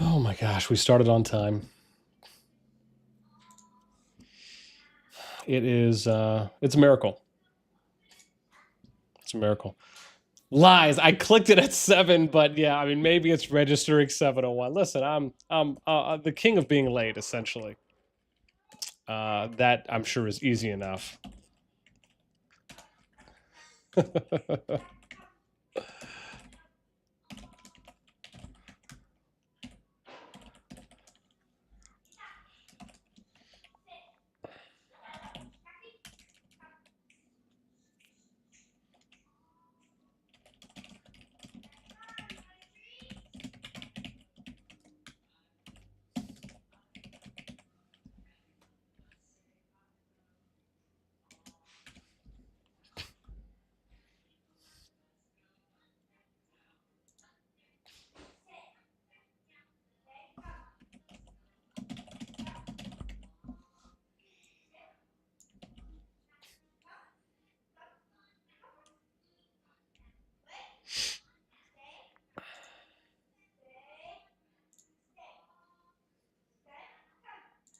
Oh my gosh, we started on time. It is, it's a miracle. It's a miracle. Lies. I clicked it at 7, but yeah, I mean, maybe it's registering 7:01. Listen, I'm the king of being late, essentially. That I'm sure is easy enough.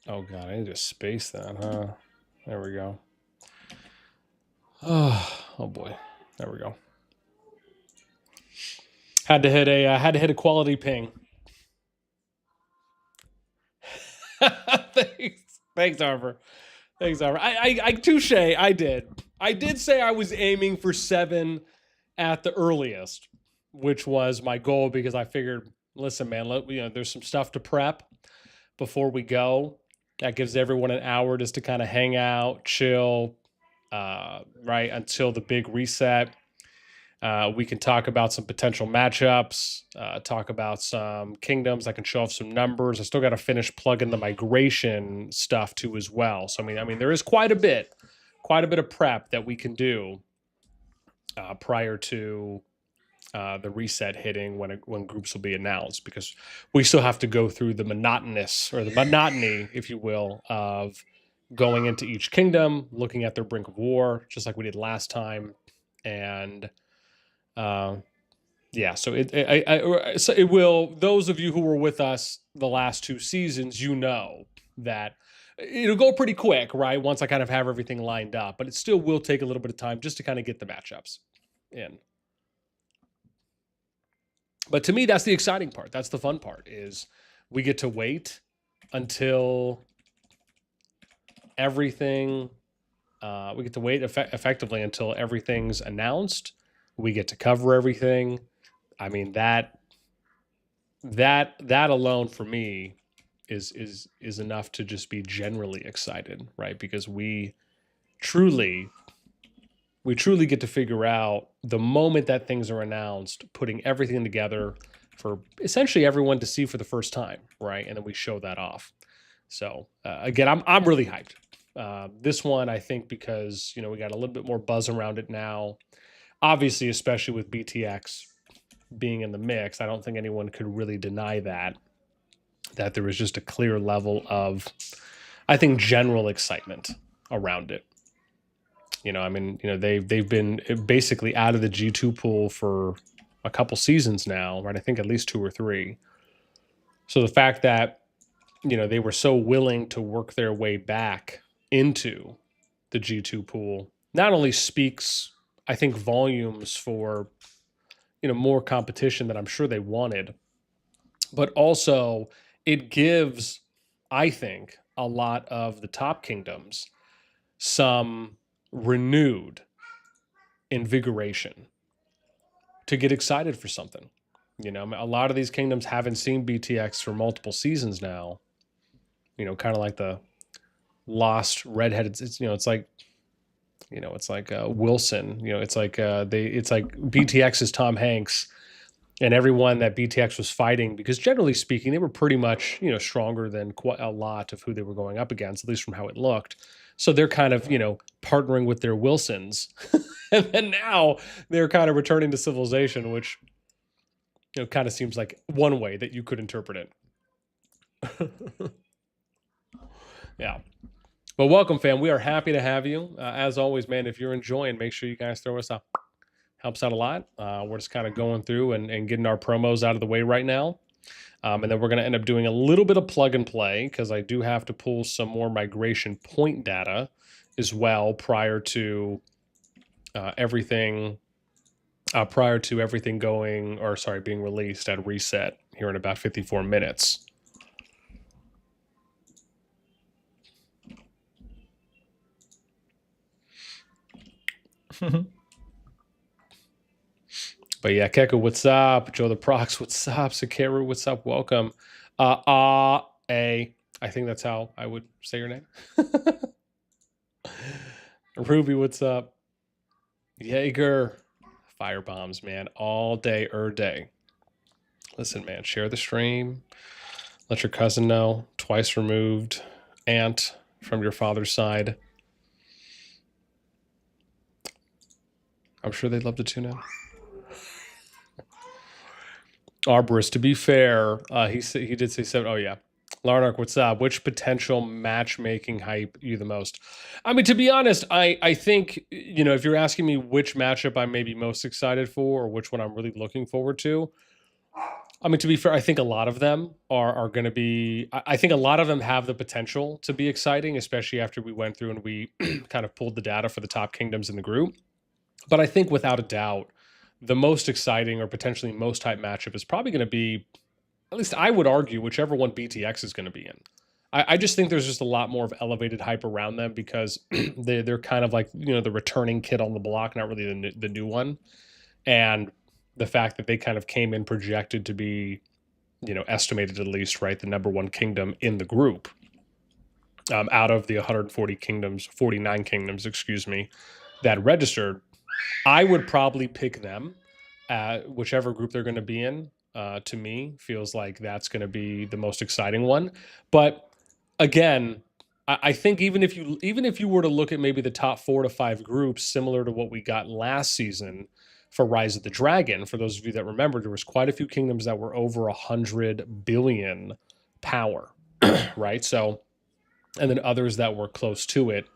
Oh god, I need to space that, huh? There we go. Oh boy, there we go. Had to hit a quality ping. Thanks, Arver. Thanks, Arver. I touche. I did say I was aiming for 7 at the earliest, which was my goal because I figured, listen, man, there's some stuff to prep before we go. That gives everyone an hour just to kind of hang out, chill, right until the big reset. We can talk about some potential matchups, talk about some kingdoms. I can show off some numbers. I still got to finish plugging the migration stuff too as well. So I mean, there is quite a bit of prep that we can do prior to the reset hitting when groups will be announced, because we still have to go through the monotony, if you will, of going into each kingdom, looking at their brink of war, just like we did last time, and yeah. So it will. Those of you who were with us the last 2 seasons, you know that it'll go pretty quick, right? Once I kind of have everything lined up, but it still will take a little bit of time just to kind of get the matchups in. But to me, that's the exciting part. That's the fun part, is we get to wait until everything, we get to wait effectively until everything's announced. We get to cover everything. I mean, that alone for me is enough to just be generally excited, right? Because we truly get to figure out the moment that things are announced, putting everything together for essentially everyone to see for the first time, right? And then we show that off. So again, I'm really hyped. This one, I think, because we got a little bit more buzz around it now. Obviously, especially with BTX being in the mix, I don't think anyone could really deny that there was just a clear level of, I think, general excitement around it. I mean, they've been basically out of the G2 pool for a couple seasons now, right? I think at least 2 or 3. So the fact that, they were so willing to work their way back into the G2 pool not only speaks, I think, volumes for, more competition that I'm sure they wanted, but also it gives, I think, a lot of the top kingdoms some renewed invigoration to get excited for something. A lot of these kingdoms haven't seen BTX for multiple seasons now. Kind of like the lost redheaded. It's like Wilson. It's like BTX is Tom Hanks, and everyone that BTX was fighting, because generally speaking, they were pretty much stronger than quite a lot of who they were going up against, at least from how it looked. So they're kind of partnering with their Wilsons, and then now they're kind of returning to civilization, which kind of seems like one way that you could interpret it. Yeah. But welcome, fam. We are happy to have you. As always, man, if you're enjoying, make sure you guys throw us up. Helps out a lot. We're just kind of going through and getting our promos out of the way right now. And then we're going to end up doing a little bit of plug and play because I do have to pull some more migration point data as well prior to everything going, or sorry, being released at reset here in about 54 minutes. But yeah, Keka, what's up? Joe the Prox, what's up? Sakeru, what's up? Welcome. I think that's how I would say your name. Ruby, what's up? Jaeger. Fire bombs, man. All day, day. Listen, man, share the stream. Let your cousin know. Twice removed. Aunt from your father's side. I'm sure they'd love to tune in. Arborist, to be fair, he did say 7. Oh, yeah. Larnark, what's up? Which potential matchmaking hype you the most? I mean, to be honest, I think, you know, if you're asking me which matchup I'm maybe most excited for or which one I'm really looking forward to, I mean, to be fair, I think a lot of them are going to be, I think a lot of them have the potential to be exciting, especially after we went through and we kind of pulled the data for the top kingdoms in the group. But I think without a doubt, the most exciting or potentially most hype matchup is probably going to be, at least I would argue, whichever one BTX is going to be in. I just think there's just a lot more of elevated hype around them because they're kind of like, you know, the returning kid on the block, not really the new one. And the fact that they kind of came in projected to be, you know, estimated at least, right, the number one kingdom in the group out of the 140 kingdoms, 49 kingdoms, excuse me, that registered. I would probably pick them, whichever group they're going to be in. To me, feels like that's going to be the most exciting one. But again, I think even if you were to look at maybe the top 4 to 5 groups, similar to what we got last season for Rise of the Dragon, for those of you that remember, there was quite a few kingdoms that were over 100 billion power, right? So, and then others that were close to it,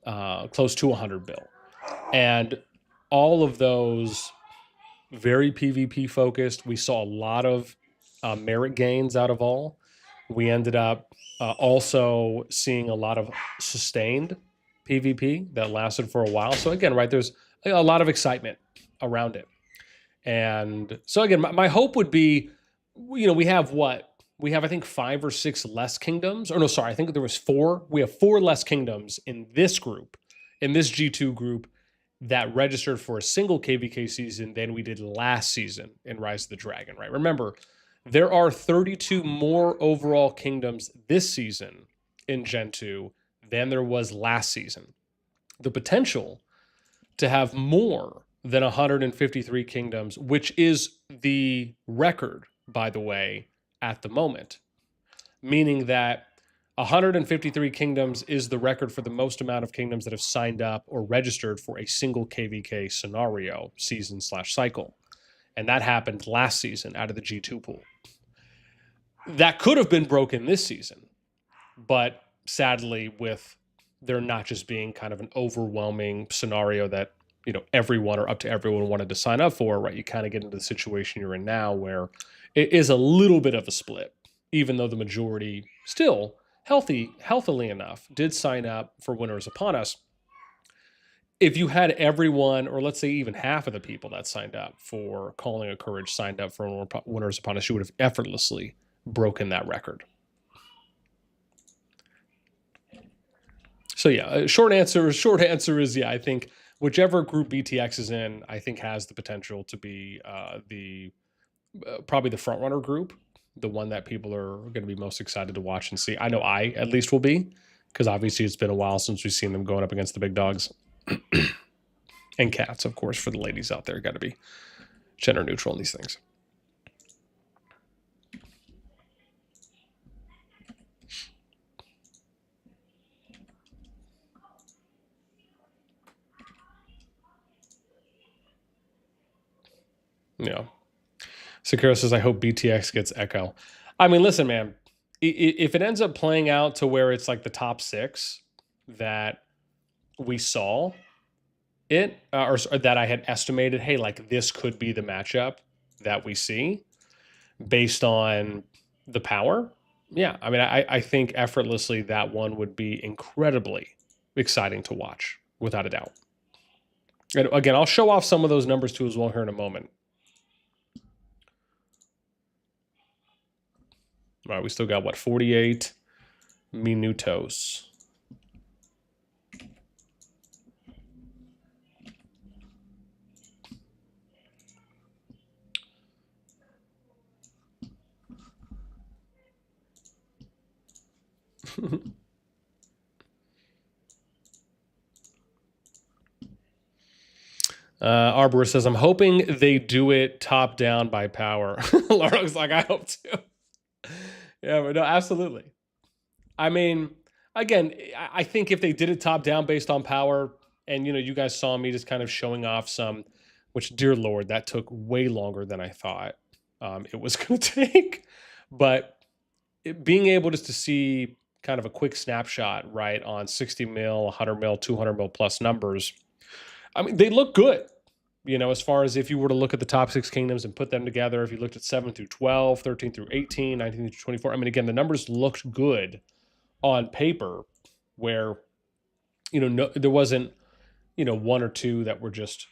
close to 100 bill. And all of those very PvP focused. We saw a lot of merit gains out of all. We ended up also seeing a lot of sustained PvP that lasted for a while. So again, right, there's a lot of excitement around it. And so again, my hope would be, you know, we have I think 5 or 6 less kingdoms. Or no, sorry, I think there was 4. We have 4 less kingdoms in this group, in this G2 group, that registered for a single KvK season than we did last season in Rise of the Dragon, right? Remember, there are 32 more overall kingdoms this season in Gen 2 than there was last season. The potential to have more than 153 kingdoms, which is the record, by the way, at the moment, meaning that 153 kingdoms is the record for the most amount of kingdoms that have signed up or registered for a single KvK scenario season/cycle. And that happened last season out of the G2 pool. That could have been broken this season, but sadly, with there not just being kind of an overwhelming scenario that, you know, everyone or up to everyone wanted to sign up for, right? You kind of get into the situation you're in now where it is a little bit of a split, even though the majority still healthily enough did sign up for Winter is Upon Us. If you had everyone, or let's say even half of the people that signed up for Calling of Courage signed up for Winter is Upon Us, you would have effortlessly broken that record. So yeah, short answer is yeah, I think whichever group BTX is in, I think has the potential to be probably the front runner group, the one that people are going to be most excited to watch and see. I know I at least will be, because obviously it's been a while since we've seen them going up against the big dogs. And cats, of course, for the ladies out there, got to be gender neutral in these things. Yeah. Sakura says, I hope BTX gets Echo. I mean, listen, man, if it ends up playing out to where it's like the top 6 that we saw it, or that I had estimated, hey, like this could be the matchup that we see, based on the power, yeah, I mean, I think effortlessly that one would be incredibly exciting to watch, without a doubt. And again, I'll show off some of those numbers too as well here in a moment. All right, we still got, what, 48 minutos. Arbor says, I'm hoping they do it top down by power. Laura's like, I hope too. Yeah, but no, absolutely. I mean, again, I think if they did it top down based on power, and you guys saw me just kind of showing off some, which, dear Lord, that took way longer than I thought it was going to take. But being able just to see kind of a quick snapshot, right, on 60 mil, 100 mil, 200 mil plus numbers, I mean, they look good. As far as if you were to look at the top 6 kingdoms and put them together, if you looked at 7 through 12, 13 through 18, 19 through 24, I mean, again, the numbers looked good on paper, where, there wasn't, one or two that were just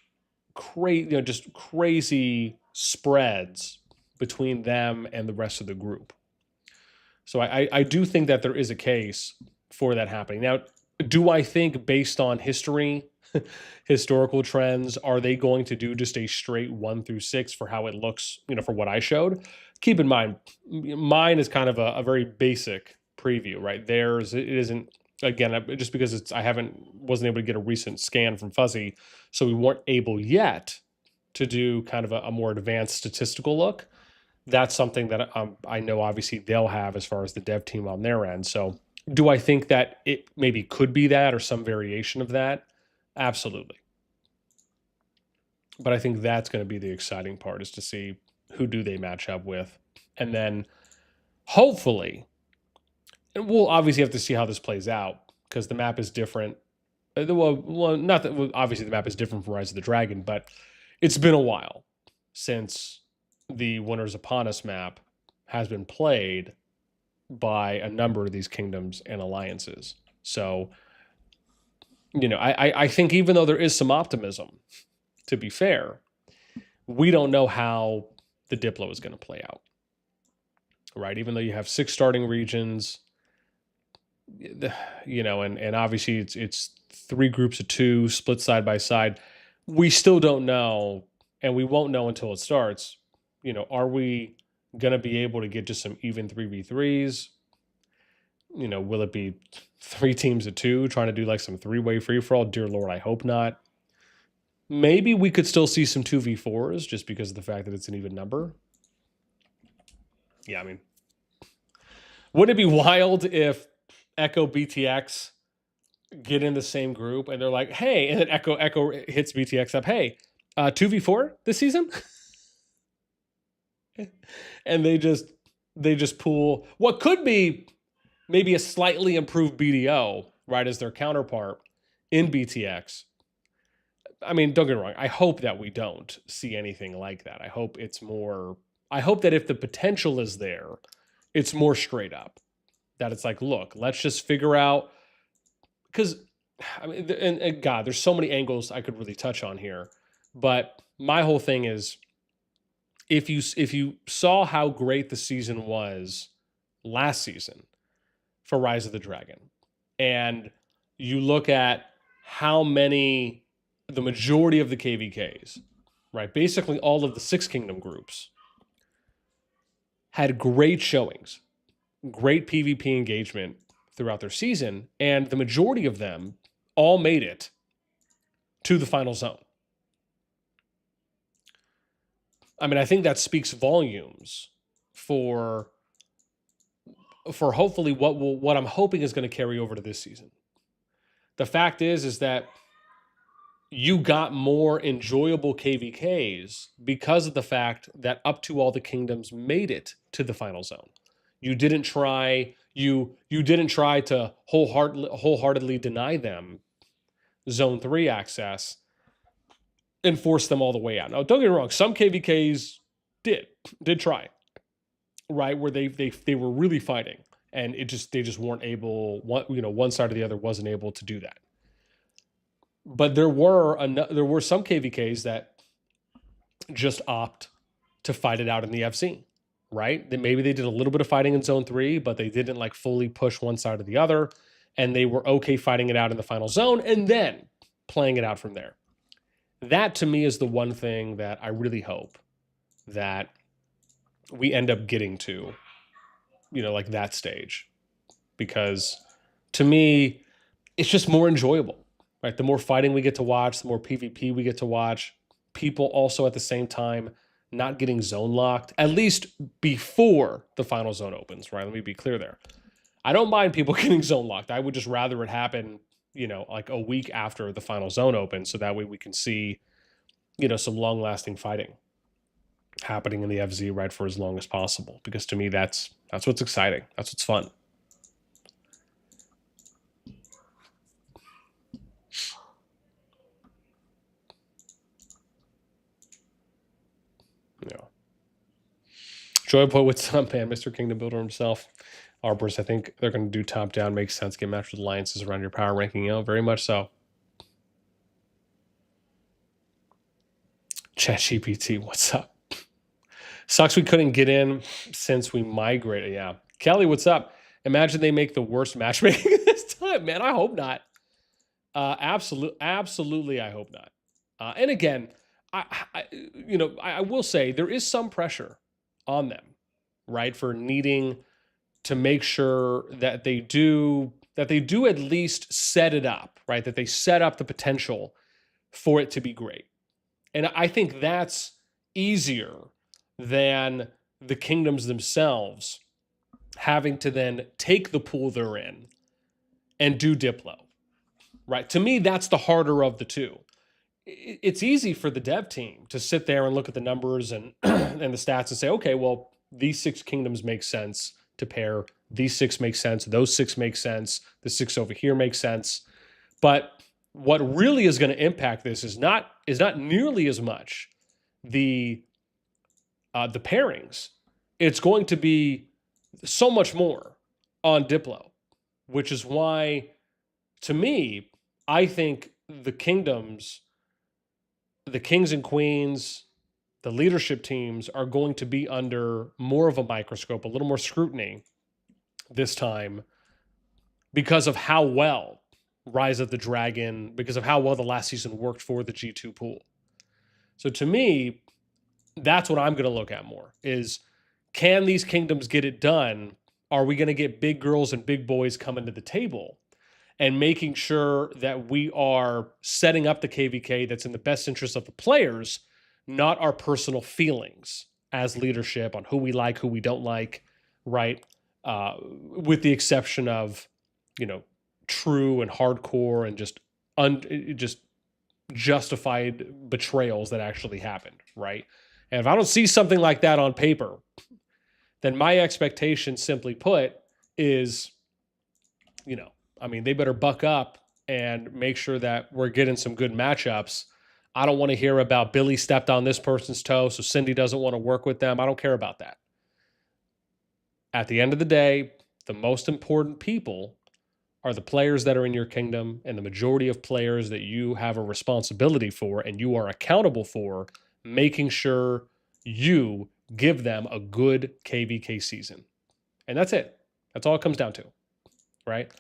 crazy spreads between them and the rest of the group. So I do think that there is a case for that happening. Now, do I think, based on history, historical trends, are they going to do just a straight 1 through 6 for how it looks, for what I showed? Keep in mind, mine is kind of a very basic preview, right? Theirs, it isn't, again, just because wasn't able to get a recent scan from Fuzzy, so we weren't able yet to do kind of a more advanced statistical look. That's something that I know obviously they'll have as far as the dev team on their end. So do I think that it maybe could be that or some variation of that? Absolutely. But I think that's going to be the exciting part, is to see who do they match up with. And then hopefully, and we'll obviously have to see how this plays out, because the map is different. Well, not that, obviously the map is different from Rise of the Dragon, but it's been a while since the Winners Upon Us map has been played by a number of these kingdoms and alliances. So, I think even though there is some optimism, to be fair, we don't know how the Diplo is going to play out, right? Even though you have 6 starting regions, and obviously it's 3 groups of 2 split side by side, we still don't know, and we won't know until it starts. Are we going to be able to get just some even 3v3s? Will it be 3 teams of 2 trying to do like some 3-way free-for-all? Dear Lord, I hope not. Maybe we could still see some 2v4s just because of the fact that it's an even number. Yeah, I mean, wouldn't it be wild if Echo BTX get in the same group and they're like, hey, and then Echo hits BTX up, hey, 2v4 this season? And they just pull what could be maybe a slightly improved BDO, right, as their counterpart in BTX. I mean, don't get me wrong, I hope that we don't see anything like that. I hope that if the potential is there, it's more straight up. That it's like, look, let's just figure out, because, I mean, and God, there's so many angles I could really touch on here. But my whole thing is, if you saw how great the season was last season for Rise of the Dragon, and you look at how the majority of the KvKs, right, basically all of the 6 kingdom groups, had great showings, great PvP engagement throughout their season, and the majority of them all made it to the final zone. I mean, I think that speaks volumes for hopefully what I'm hoping is going to carry over to this season. The fact is that you got more enjoyable KvKs because of the fact that up to all the kingdoms made it to the final zone. You didn't try to wholeheartedly deny them zone 3 access and force them all the way out. Now, don't get me wrong, some KvKs did try. right, where they were really fighting, and they just weren't able. One side or the other wasn't able to do that. But there were some KvKs that just opt to fight it out in the FC, right? That maybe they did a little bit of fighting in zone 3, but they didn't like fully push one side or the other, and they were okay fighting it out in the final zone and then playing it out from there. That to me is the one thing that I really hope that we end up getting to, like that stage, because to me, it's just more enjoyable, right? The more fighting we get to watch, the more PvP we get to watch. People also at the same time not getting zone locked, at least before the final zone opens, right? Let me be clear there. I don't mind people getting zone locked. I would just rather it happen, like a week after the final zone opens, so that way we can see, some long lasting fighting happening in the FZ, right, for as long as possible. Because to me, that's what's exciting. That's what's fun. Yeah. Joyboy, what's up, man? Mr. Kingdom Builder himself. Arbors, I think they're going to do top down. Makes sense. Get matched with alliances around your power ranking. Very much so. ChatGPT, what's up? Sucks we couldn't get in since we migrated. Yeah. Kelly, what's up? Imagine they make the worst matchmaking this time, man. I hope not. Absolutely, I hope not. And again, I will say there is some pressure on them, right, for needing to make sure that they do at least set it up, right, that they set up the potential for it to be great. And I think that's easier than the kingdoms themselves having to then take the pool they're in and do Diplo, right? To me, that's the harder of the two. It's easy for the dev team to sit there and look at the numbers and and the stats and say, okay, well, these 6 kingdoms make sense to pair. These 6 make sense. Those 6 make sense. The 6 over here makes sense. But what really is going to impact this is not nearly as much the pairings. It's going to be so much more on Diplo, which is why, to me, I think the kingdoms, the kings and queens, the leadership teams are going to be under more of a microscope, a little more scrutiny this time, because of how well Rise of the Dragon, because of how well the last season worked for the G2 pool. So to me, that's what I'm going to look at more is, can these kingdoms get it done? Are we going to get big girls and big boys coming to the table and making sure that we are setting up the KvK that's in the best interest of the players, not our personal feelings as leadership on who we like, who we don't like, right? With the exception of, true and hardcore and just justified betrayals that actually happened, right? And if I don't see something like that on paper, then my expectation, simply put, is, they better buck up and make sure that we're getting some good matchups. I don't want to hear about Billy stepped on this person's toe, so Cindy doesn't want to work with them. I don't care about that. At the end of the day, the most important people are the players that are in your kingdom, and the majority of players that you have a responsibility for and you are accountable for, making sure you give them a good KvK season. And that's it. That's all it comes down to, right?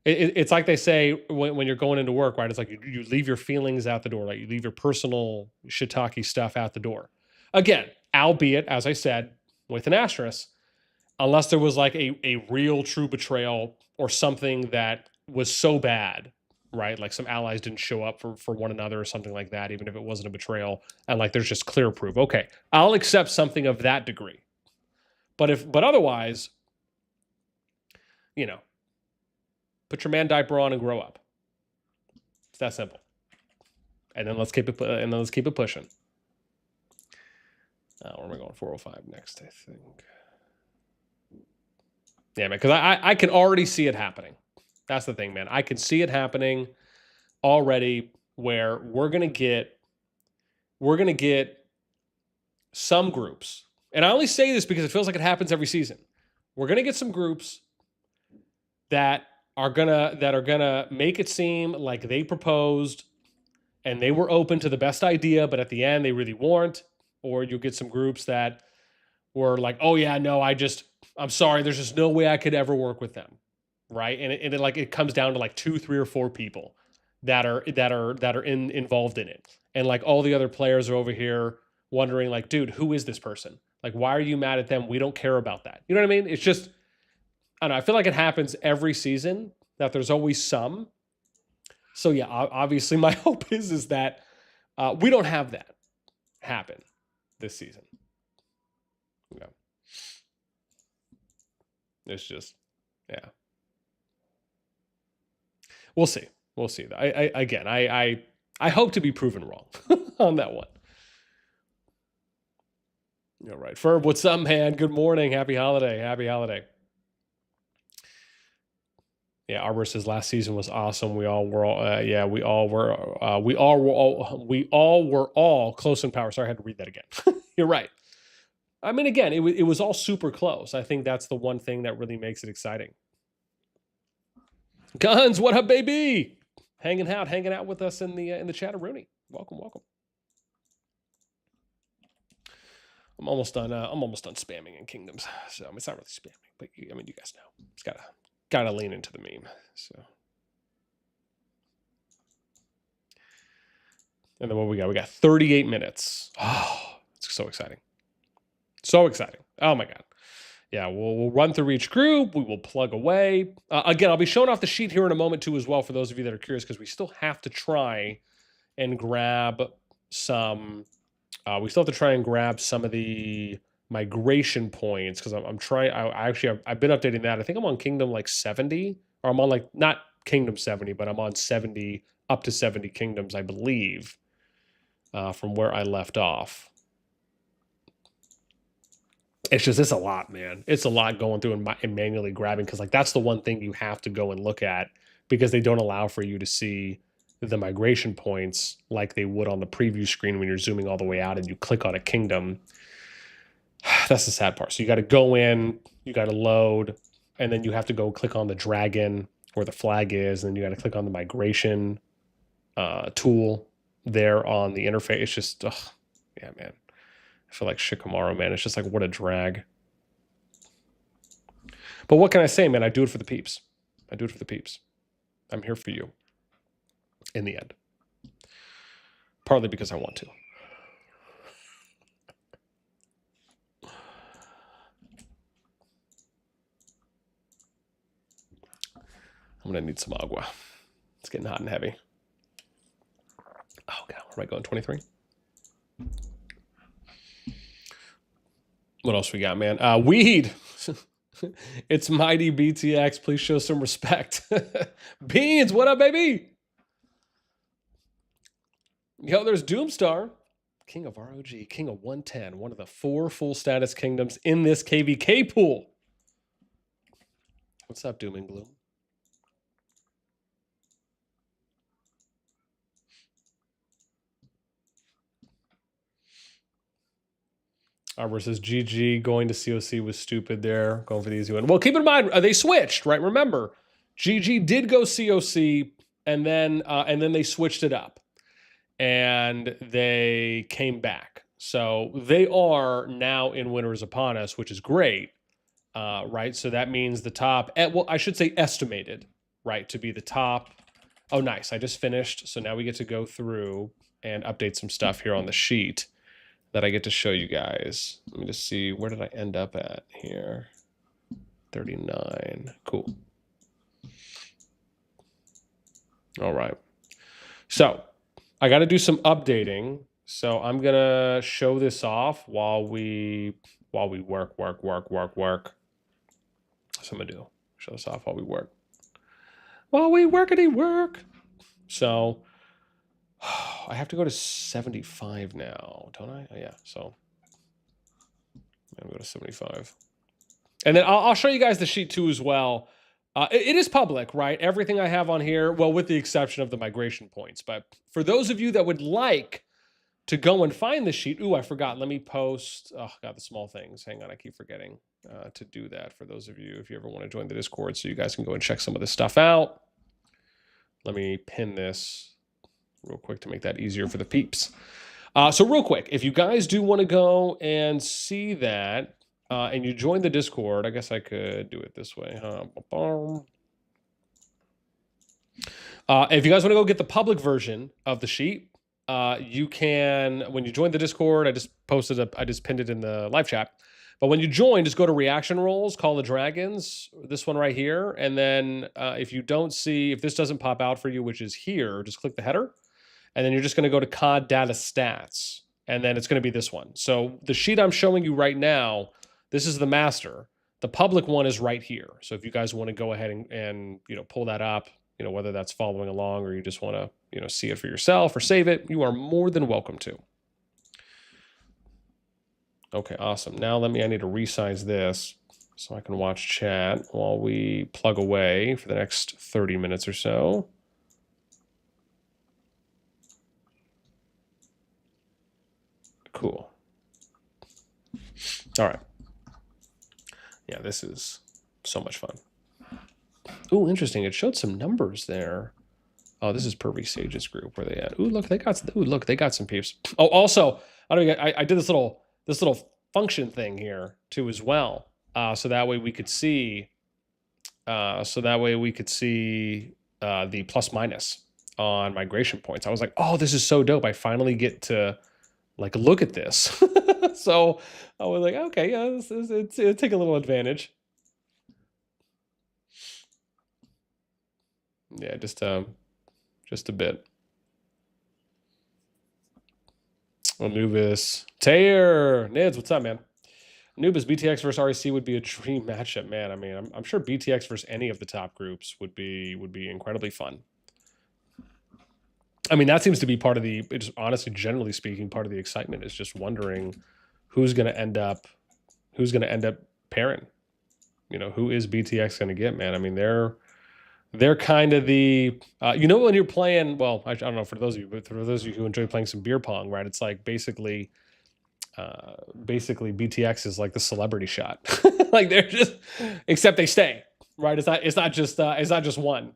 It's like they say when you're going into work, right? It's like you leave your feelings out the door, like you leave your personal shiitake stuff out the door. Again, albeit, as I said, with an asterisk, unless there was like a real true betrayal or something that was so bad, right? Like some allies didn't show up for one another or something like that, even if it wasn't a betrayal, and like there's just clear proof. Okay, I'll accept something of that degree. But otherwise, put your man diaper on and grow up. It's that simple. And then let's keep it pushing. Where am I going? 405 next, I think. Yeah, man, because I can already see it happening. That's the thing, man. I can see it happening already, where we're gonna get some groups and I only say this because it feels like it happens every season. We're going to get some groups that are gonna make it seem like they proposed and they were open to the best idea, but at the end they really weren't. Or you'll get some groups that were like, oh yeah, no, I'm sorry, there's just no way I could ever work with them, right? And it comes down to like 2, 3, or 4 people that are involved in it, and like all the other players are over here wondering like, dude, who is this person? Like, why are you mad at them? We don't care about that. You know what I mean? It's just, I don't know. I feel like it happens every season, that there's always some. So yeah, obviously my hope is that we don't have that happen this season. Yeah. It's just, yeah. We'll see. We'll see. I hope to be proven wrong on that one. All right. Ferb, what's up, man? Good morning. Happy holiday. Happy holiday. Yeah, Arbor says last season was awesome. We all were all close in power. Sorry, I had to read that again. You're right. I mean, again, it was all super close. I think that's the one thing that really makes it exciting. Guns, what up, baby? Hanging out with us in the chat-a-rooney. Welcome. I'm almost done spamming in Kingdoms. So it's not really spamming, but you guys know. It's gotta lean into the meme. So, and then what we got? We got 38 minutes. Oh, it's so exciting. So exciting. Oh my God. Yeah, we'll run through each group. We will plug away. Again, I'll be showing off the sheet here in a moment too as well for those of you that are curious, because we still have to try and grab some. We still have to try and grab some of the migration points, because I'm trying. I've been updating that. I think I'm on Kingdom like 70, or I'm on like not Kingdom 70, but I'm on 70, up to 70 kingdoms, I believe, from where I left off. It's a lot, man. It's a lot going through and manually grabbing, because like that's the one thing you have to go and look at, because they don't allow for you to see the migration points like they would on the preview screen when you're zooming all the way out and you click on a kingdom. That's the sad part. So you got to go in, you got to load, and then you have to go click on the dragon where the flag is, and then you got to click on the migration tool there on the interface. It's just, yeah, man. I feel like Shikamaru, man. It's just like, what a drag. But what can I say, man? I do it for the peeps. I do it for the peeps. I'm here for you in the end. Partly because I want to. I'm going to need some agua. It's getting hot and heavy. Oh, God. Where am I going? 23? What else we got, man? Weed. It's mighty BTX. Please show some respect. Beans, what up, baby? Yo, there's Doomstar. King of ROG. King of 110. One of the 4 full status kingdoms in this KvK pool. What's up, Doom and Gloom? Arbor says, GG, going to COC was stupid there. Going for the easy one. Well, keep in mind, they switched, right? Remember, GG did go COC, and then they switched it up. And they came back. So they are now in Winter is Upon Us, which is great, right? So that means the top, well, I should say estimated, right, to be the top. Oh, nice. I just finished. So now we get to go through and update some stuff here on the sheet that I get to show you guys. Let me just see, where did I end up at here? 39. Cool. All right. So I got to do some updating. So I'm going to show this off while we work. So I'm going to do, show this off while we work. While we workity work. So I have to go to 75 now, don't I? Oh, yeah, so I'm going to go to 75. And then I'll show you guys the sheet too as well. It is public, right? Everything I have on here, well, with the exception of the migration points. But for those of you that would like to go and find the sheet. Ooh, I forgot. Let me post. Oh, God, the small things. Hang on. I keep forgetting to do that for those of you, if you ever want to join the Discord, so you guys can go and check some of this stuff out. Let me pin this real quick to make that easier for the peeps. So real quick, if you guys do want to go and see that and you join the Discord, I guess I could do it this way. If you guys want to go get the public version of the sheet, you can, when you join the Discord, I just pinned it in the live chat. But when you join, just go to reaction roles, Call the Dragons, this one right here. And then if you don't see, if this doesn't pop out for you, which is here, just click the header. And then you're just going to go to COD data stats. And then it's going to be this one. So the sheet I'm showing you right now, this is the master. The public one is right here. So if you guys want to go ahead and pull that up, whether that's following along or you just want to, see it for yourself or save it, you are more than welcome to. Okay, awesome. Now I need to resize this so I can watch chat while we plug away for the next 30 minutes or so. Cool. All right. Yeah, this is so much fun. Ooh, interesting. It showed some numbers there. Oh, this is Pervy Sage's group. Where they at? Ooh, look, they got some peeps. Oh, also, I did this little function thing here too as well. So that way we could see. The plus minus on migration points. I was like, oh, this is so dope. I finally get to look at this. So I was like, okay, yeah, it'll take a little advantage. Yeah, just a bit. Anubis. Tayer. Nids, what's up, man? Anubis, BTX versus REC would be a dream matchup, man. I mean, I'm sure BTX versus any of the top groups would be incredibly fun. I mean, that seems to be part of the, just honestly, generally speaking, part of the excitement is just wondering who's going to end up pairing. Who is BTX going to get, man? I mean, they're kind of the, when you're playing, well, I don't know for those of you, but for those of you who enjoy playing some beer pong, right? It's like basically BTX is like the celebrity shot. Like they're just, except they stay, right? It's not just one.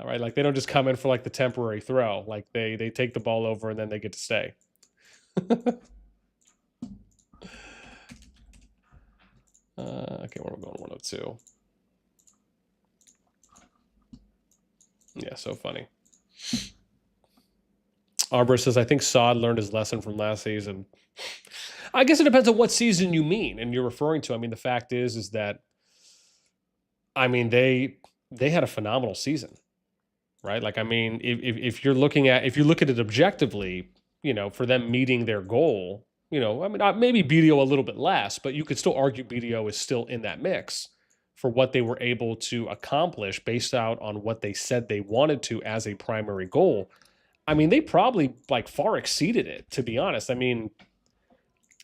Right, like they don't just come in for like the temporary throw. Like they take the ball over and then they get to stay. Okay, we're going 102. Yeah, so funny. Arbor says, I think Sod learned his lesson from last season. I guess it depends on what season you mean and you're referring to. I mean, the fact is that, I mean, they had a phenomenal season. Right? Like, I mean, if you look at it objectively, for them meeting their goal, I mean, maybe BDO a little bit less, but you could still argue BDO is still in that mix for what they were able to accomplish based out on what they said they wanted to as a primary goal. I mean, they probably far exceeded it, to be honest. I mean,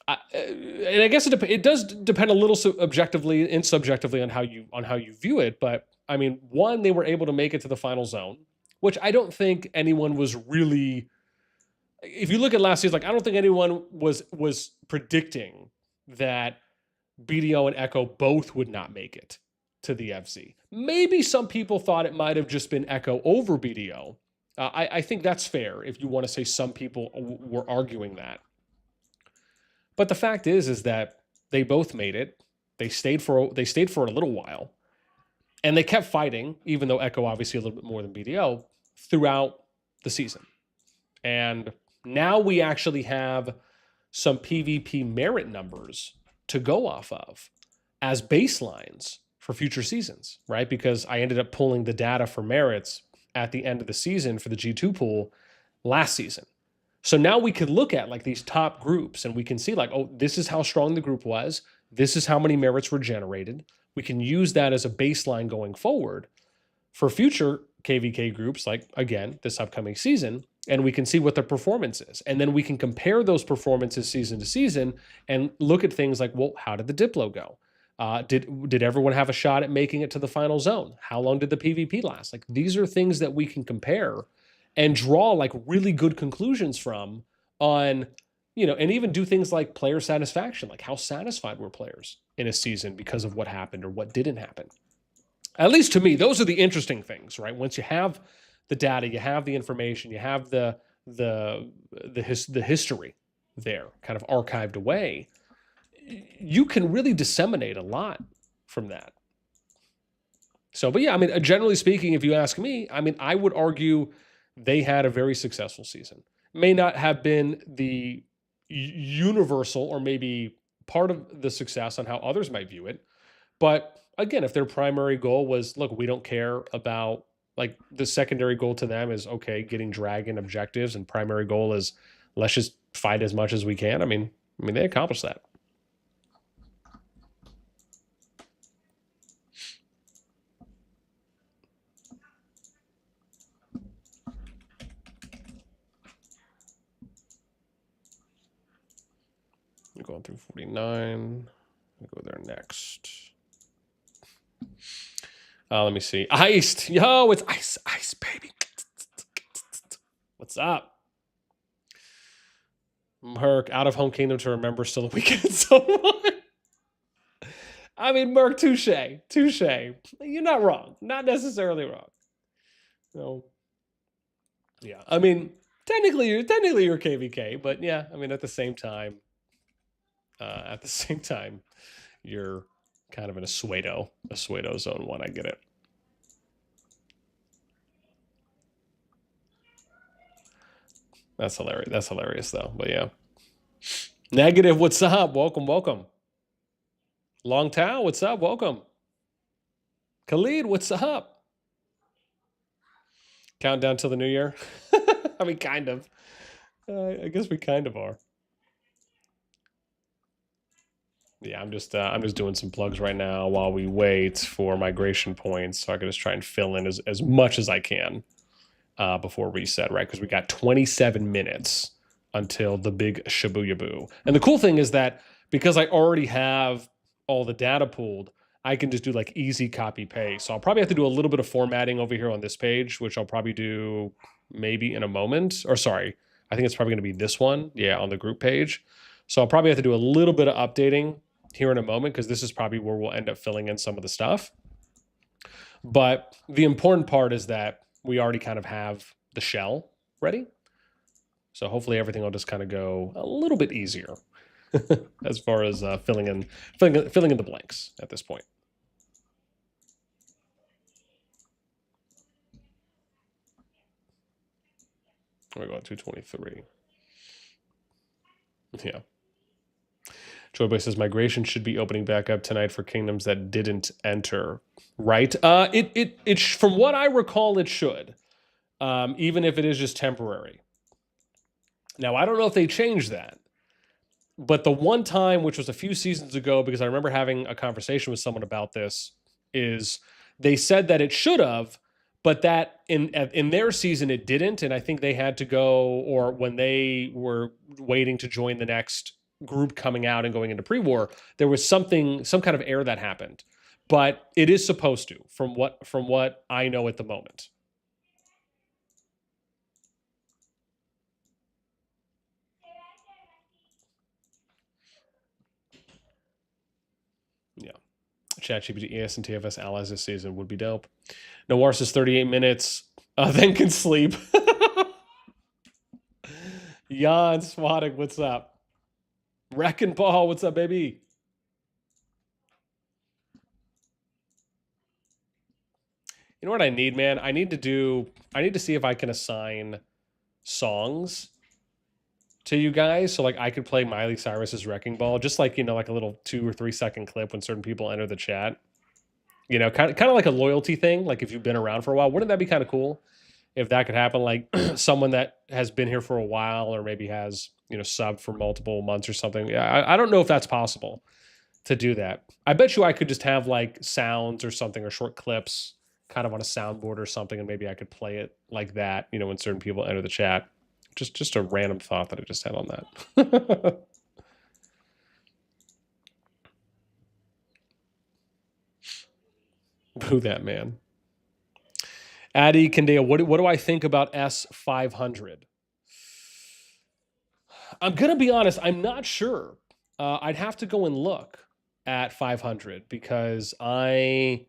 and I guess it does depend a little objectively and subjectively on how you view it, but I mean, one, they were able to make it to the final zone, which I don't think anyone was really. If you look at last season, I don't think anyone was predicting that BDO and Echo both would not make it to the FC. Maybe some people thought it might have just been Echo over BDO. I think that's fair if you want to say some people were arguing that. But the fact is that they both made it. They stayed for a little while. And they kept fighting, even though Echo obviously a little bit more than BDO, throughout the season. And now we actually have some PvP merit numbers to go off of as baselines for future seasons, right? Because I ended up pulling the data for merits at the end of the season for the G2 pool last season. So now we could look at these top groups and we can see oh, this is how strong the group was. This is how many merits were generated. We can use that as a baseline going forward for future KvK groups, again, this upcoming season, and we can see what their performance is. And then we can compare those performances season to season and look at things like, well, how did the Diplo go? Did everyone have a shot at making it to the final zone? How long did the PvP last? These are things that we can compare and draw like really good conclusions from on, and even do things like player satisfaction, like how satisfied were players in a season because of what happened or what didn't happen. At least to me, those are the interesting things, right? Once you have the data, you have the information, you have the history there kind of archived away, you can really disseminate a lot from that. So, but yeah, I mean, generally speaking, if you ask me, I mean, I would argue they had a very successful season. May not have been the universal or maybe part of the success on how others might view it. But again, if their primary goal was, look, we don't care about, like, the secondary goal to them is, okay, getting dragon objectives, and primary goal is let's just fight as much as we can. I mean, they accomplished that. I'm going through 49. I'll go there next. Let me see. Iced. Yo, it's ice, baby. What's up? Merc, out of home kingdom to remember still a weekend so much. I mean, Merc, touche. You're not wrong. Not necessarily wrong. No. Yeah. I mean, technically you're KvK, but yeah, I mean, at the same time, you're kind of in a pseudo zone one. I get it. That's hilarious. That's hilarious though. But yeah. Negative, what's up? Welcome. Long Tao, what's up? Welcome. Khalid, what's up? Countdown till the new year. I mean, kind of. I guess we kind of are. Yeah, I'm just doing some plugs right now while we wait for migration points, so I can just try and fill in as much as I can before reset, right? Because we got 27 minutes until the big Shibuya Boo. And the cool thing is that because I already have all the data pooled, I can just do like easy copy paste. So I'll probably have to do a little bit of formatting over here on this page, which I'll probably do maybe in a moment. Or sorry, I think it's probably going to be this one. Yeah, on the group page. So I'll probably have to do a little bit of updating here in a moment, because this is probably where we'll end up filling in some of the stuff. But the important part is that we already kind of have the shell ready. So hopefully everything will just kind of go a little bit easier as far as filling in the blanks at this point. We're going 223. Yeah. Joyboy says migration should be opening back up tonight for kingdoms that didn't enter. Right? It from what I recall, it should, even if it is just temporary. Now I don't know if they changed that, but the one time, which was a few seasons ago, because I remember having a conversation with someone about this, is they said that it should have, but that in their season it didn't, and I think they had to go, or when they were waiting to join the next group coming out and going into pre-war, there was some kind of error that happened. But it is supposed to, from what I know at the moment. Yeah. ChatGPT, ES, and TFS allies this season would be dope. Noir says 38 minutes, then can sleep. Jan Swadik, what's up? Wrecking Ball, what's up, baby? You know what I need, man? I need to see if I can assign songs to you guys. So like I could play Miley Cyrus's Wrecking Ball, just like, like a little 2 or 3 second clip when certain people enter the chat. Kind of like a loyalty thing. Like if you've been around for a while, wouldn't that be kind of cool if that could happen? Like someone that has been here for a while, or maybe has, subbed for multiple months or something. Yeah, I don't know if that's possible to do that. I bet you I could just have like sounds or something, or short clips kind of on a soundboard or something, and maybe I could play it like that, when certain people enter the chat. Just a random thought that I just had on that. Boo that man. Addy Candea, what do I think about S500? I'm going to be honest, I'm not sure. I'd have to go and look at 500 because I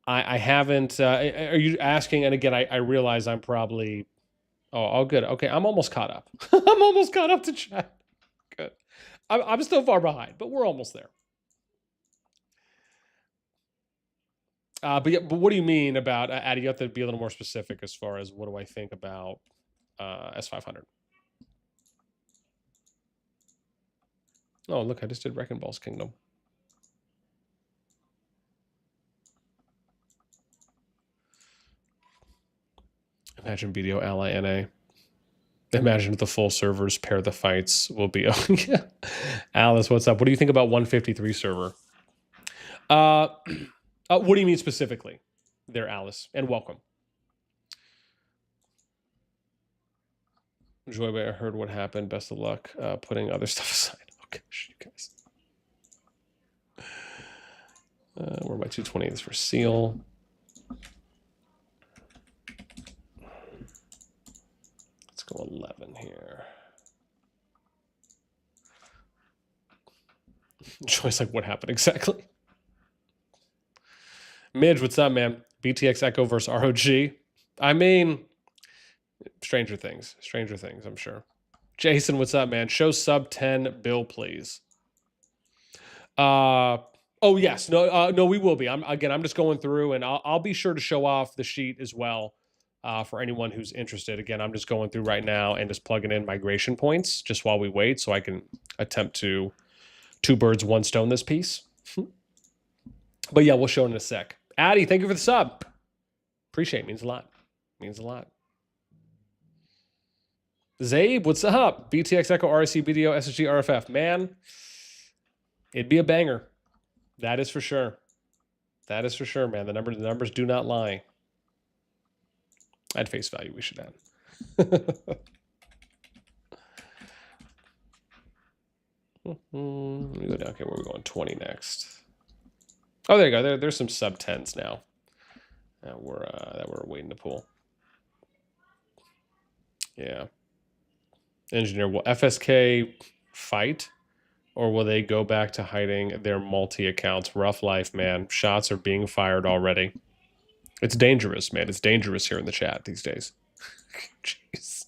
haven't. Are you asking? And again, I realize I'm probably. Oh, good. Okay, I'm almost caught up. I'm almost caught up to chat. Good. I'm still far behind, but we're almost there. But yeah, but what do you mean about Addy? You have to be a little more specific as far as what do I think about S500. Oh, look, I just did Wrecking Ball's Kingdom. Imagine BDO Ally NA. Imagine if the full servers pair the fights will be. Oh, yeah. Alice, what's up? What do you think about 153 server? What do you mean specifically there, Alice? And welcome. Enjoy, I heard what happened. Best of luck putting other stuff aside. Okay, you guys. Where are my 220s for seal? Let's go 11 here. Joy's like, what happened exactly? Midge, what's up, man? BTX Echo versus ROG. I mean, Stranger Things, I'm sure. Jason, what's up, man? Show sub 10 bill, please. Oh yes, no, we will be. I'm just going through, and I'll be sure to show off the sheet as well for anyone who's interested. Again, I'm just going through right now and just plugging in migration points just while we wait, so I can attempt to 2 birds, 1 stone this piece. But yeah, we'll show in a sec. Addy, thank you for the sub. Appreciate it. Means a lot. Means a lot. Zabe, what's up? BTX Echo RC BDO SSG RFF. Man, it'd be a banger. That is for sure. That is for sure, man. The numbers do not lie. At face value, we should add. Let me go down. Okay, where are we going? 20 next. Oh, there you go. There's some sub 10s now that we're waiting to pull. Yeah. Engineer, will FSK fight, or will they go back to hiding their multi accounts? Rough life, man. Shots are being fired already. It's dangerous, man. It's dangerous here in the chat these days. Jeez.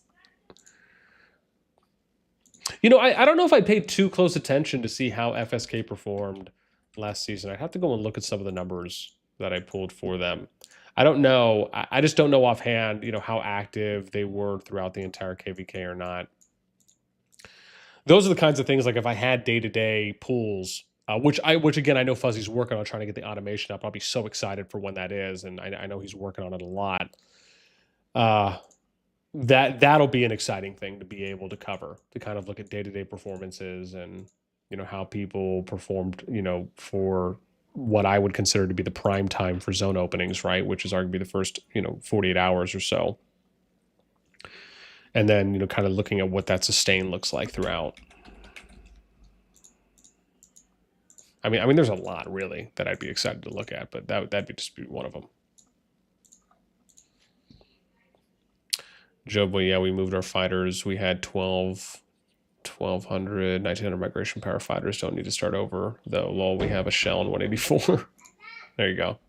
You know, I don't know if I paid too close attention to see how FSK performed last season. I'd have to go and look at some of the numbers that I pulled for them. I don't know. I just don't know offhand, you know, how active they were throughout the entire KvK or not. Those are the kinds of things, like if I had day-to-day pools, which again, I know Fuzzy's working on trying to get the automation up. I'll be so excited for when that is, and I know he's working on it a lot. That'll be an exciting thing to be able to cover, to kind of look at day-to-day performances and, you know, how people performed, you know, for what I would consider to be the prime time for zone openings, right? Which is arguably the first, you know, 48 hours or so. And then, you know, kind of looking at what that sustain looks like throughout. I mean, there's a lot really that I'd be excited to look at, but that'd be just one of them. Job, well, yeah, we moved our fighters. We had 1,200, 1,900 migration power fighters. Don't need to start over, though. Lol, we have a shell in 184. There you go.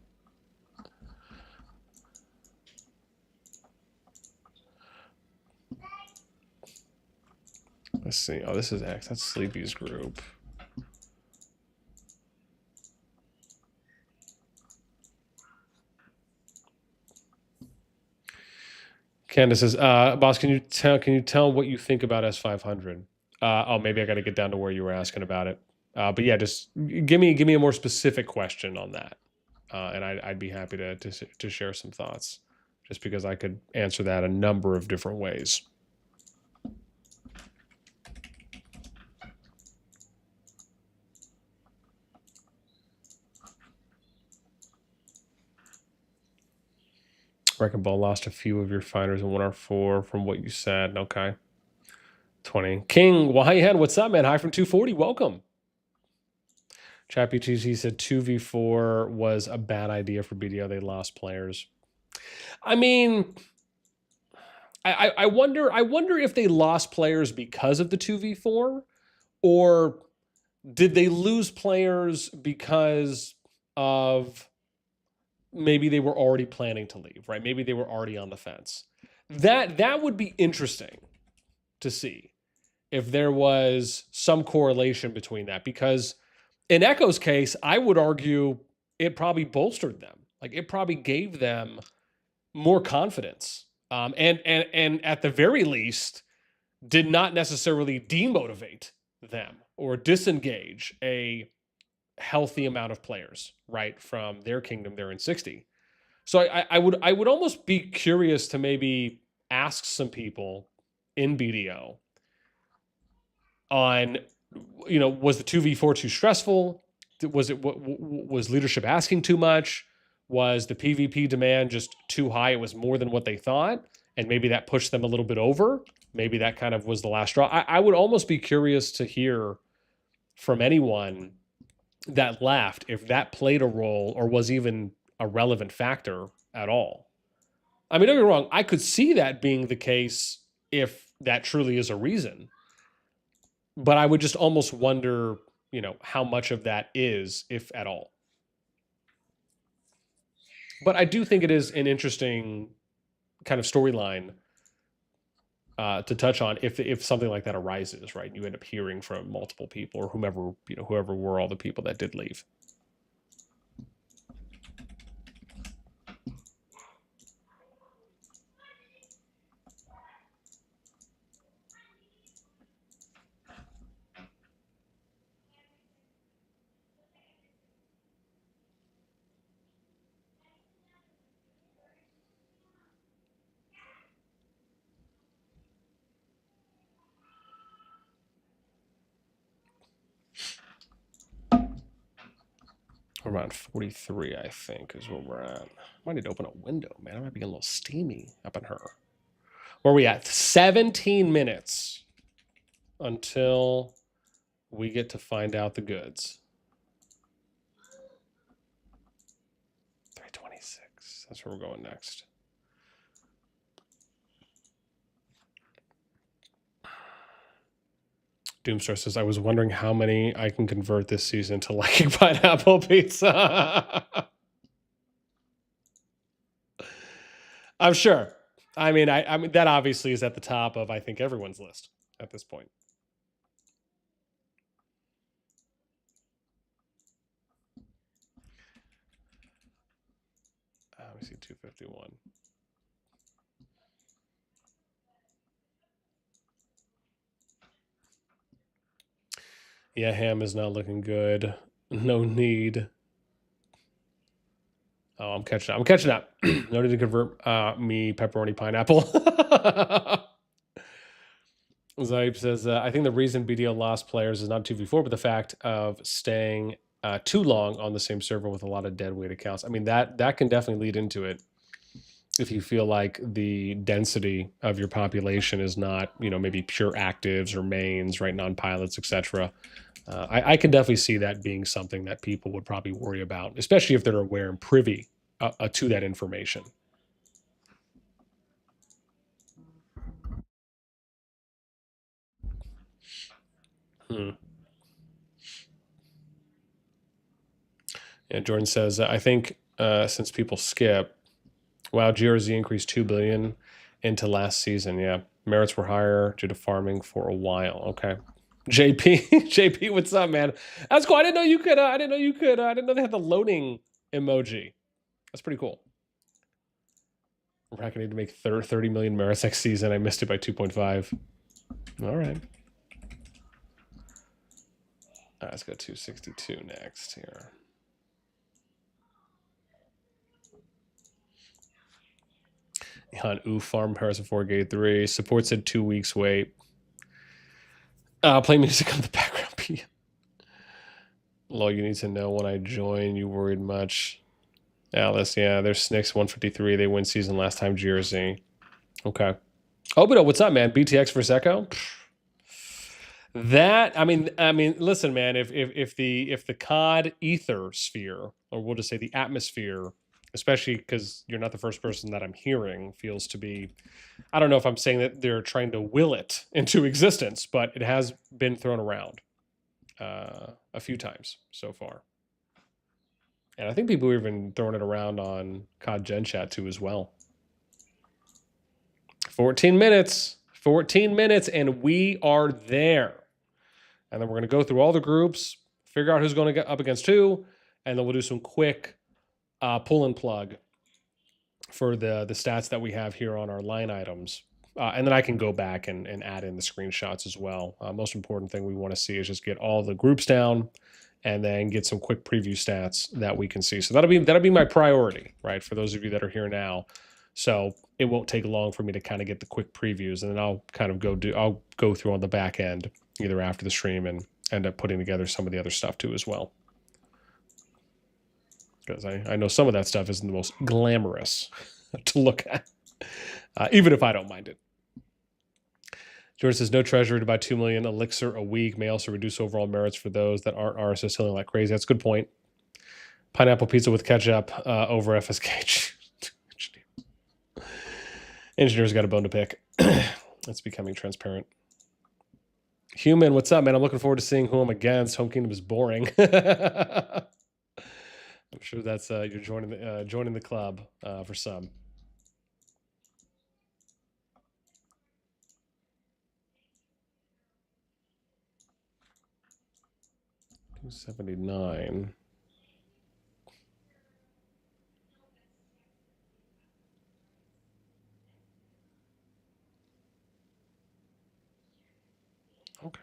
Let's see. Oh, this is X. That's Sleepy's group. Candace says, boss, can you tell what you think about S500? Oh, maybe I got to get down to where you were asking about it. But yeah, just give me a more specific question on that, and I'd be happy to share some thoughts, just because I could answer that a number of different ways. Wrecking Ball lost a few of your fighters in 1R4 from what you said. Okay. 20. King Wyatt, what's up, man? Hi from 240. Welcome. Chat BTC said 2v4 was a bad idea for BDO. They lost players. I mean, I wonder if they lost players because of the 2v4, or did they lose players because of maybe they were already planning to leave, right? Maybe they were already on the fence. That would be interesting to see if there was some correlation between that, because in Echo's case, I would argue it probably bolstered them. Like, it probably gave them more confidence. And at the very least, did not necessarily demotivate them or disengage a healthy amount of players, right, from their kingdom there in 60. So I would almost be curious to maybe ask some people in BDO on, was the 2v4 too stressful? Was leadership asking too much? Was the PvP demand just too high? It was more than what they thought, and maybe that pushed them a little bit over. Maybe that kind of was the last straw. I would almost be curious to hear from anyone that left if that played a role or was even a relevant factor at all. I mean, don't get me wrong, I could see that being the case if that truly is a reason. But I would just almost wonder, how much of that is, if at all. But I do think it is an interesting kind of storyline to touch on if something like that arises, right? You end up hearing from multiple people or whoever were all the people that did leave. Around 43, I think, is where we're at. Might need to open a window, man. I might be getting a little steamy up in her. Where are we at? 17 minutes until we get to find out the goods. 326. That's where we're going next. Doomstar says, I was wondering how many I can convert this season to liking pineapple pizza. I'm sure. I mean, I mean, that obviously is at the top of, I think, everyone's list at this point. Let me see, 251. Yeah, ham is not looking good. No need. Oh, I'm catching up. I'm catching up. No need to convert me pepperoni pineapple. Zaib says, I think the reason BDO lost players is not 2v4, but the fact of staying too long on the same server with a lot of dead weight accounts. I mean, that can definitely lead into it. If you feel like the density of your population is not, maybe pure actives or mains, right, non-pilots, etc. I can definitely see that being something that people would probably worry about, especially if they're aware and privy to that information. Yeah, Jordan says, I think since people skip, wow, GRZ increased 2 billion into last season. Yeah, merits were higher due to farming for a while. Okay. JP, JP, what's up, man? That's cool. I didn't know you could. I didn't know they had the loading emoji. That's pretty cool. We're not going to make 30 million merits next season. I missed it by 2.5. All right. Let's go 262 next here. On farm Harrison 4 gate 3. Support said 2 weeks wait. Play music on the background. All you need to know when I join, you worried much. Alice, yeah, there's Snicks 153. They win season last time, GRZ. Okay. Obito, what's up, man? BTX versus Echo? That, I mean, listen, man, if the COD ether sphere, or we'll just say the atmosphere, especially because you're not the first person that I'm hearing feels to be, I don't know if I'm saying that they're trying to will it into existence, but it has been thrown around a few times so far. And I think people are even throwing it around on COD Gen Chat too as well. 14 minutes, and we are there. And then we're going to go through all the groups, figure out who's going to get up against who, and then we'll do some quick pull and plug for the stats that we have here on our line items. And then I can go back and add in the screenshots as well. Most important thing we want to see is just get all the groups down and then get some quick preview stats that we can see. So that'll be my priority, right? For those of you that are here now. So it won't take long for me to kind of get the quick previews, and then I'll kind of I'll go through on the back end either after the stream and end up putting together some of the other stuff too as well. Because I know some of that stuff isn't the most glamorous to look at, even if I don't mind it. Jordan says, no treasury to buy 2 million elixir a week may also reduce overall merits for those that aren't RSS healing like crazy. That's a good point. Pineapple pizza with ketchup over FSK. Engineers got a bone to pick. It's becoming transparent. Human, what's up, man? I'm looking forward to seeing who I'm against. Home Kingdom is boring. I'm sure that's you're joining the club for some. 279. Okay.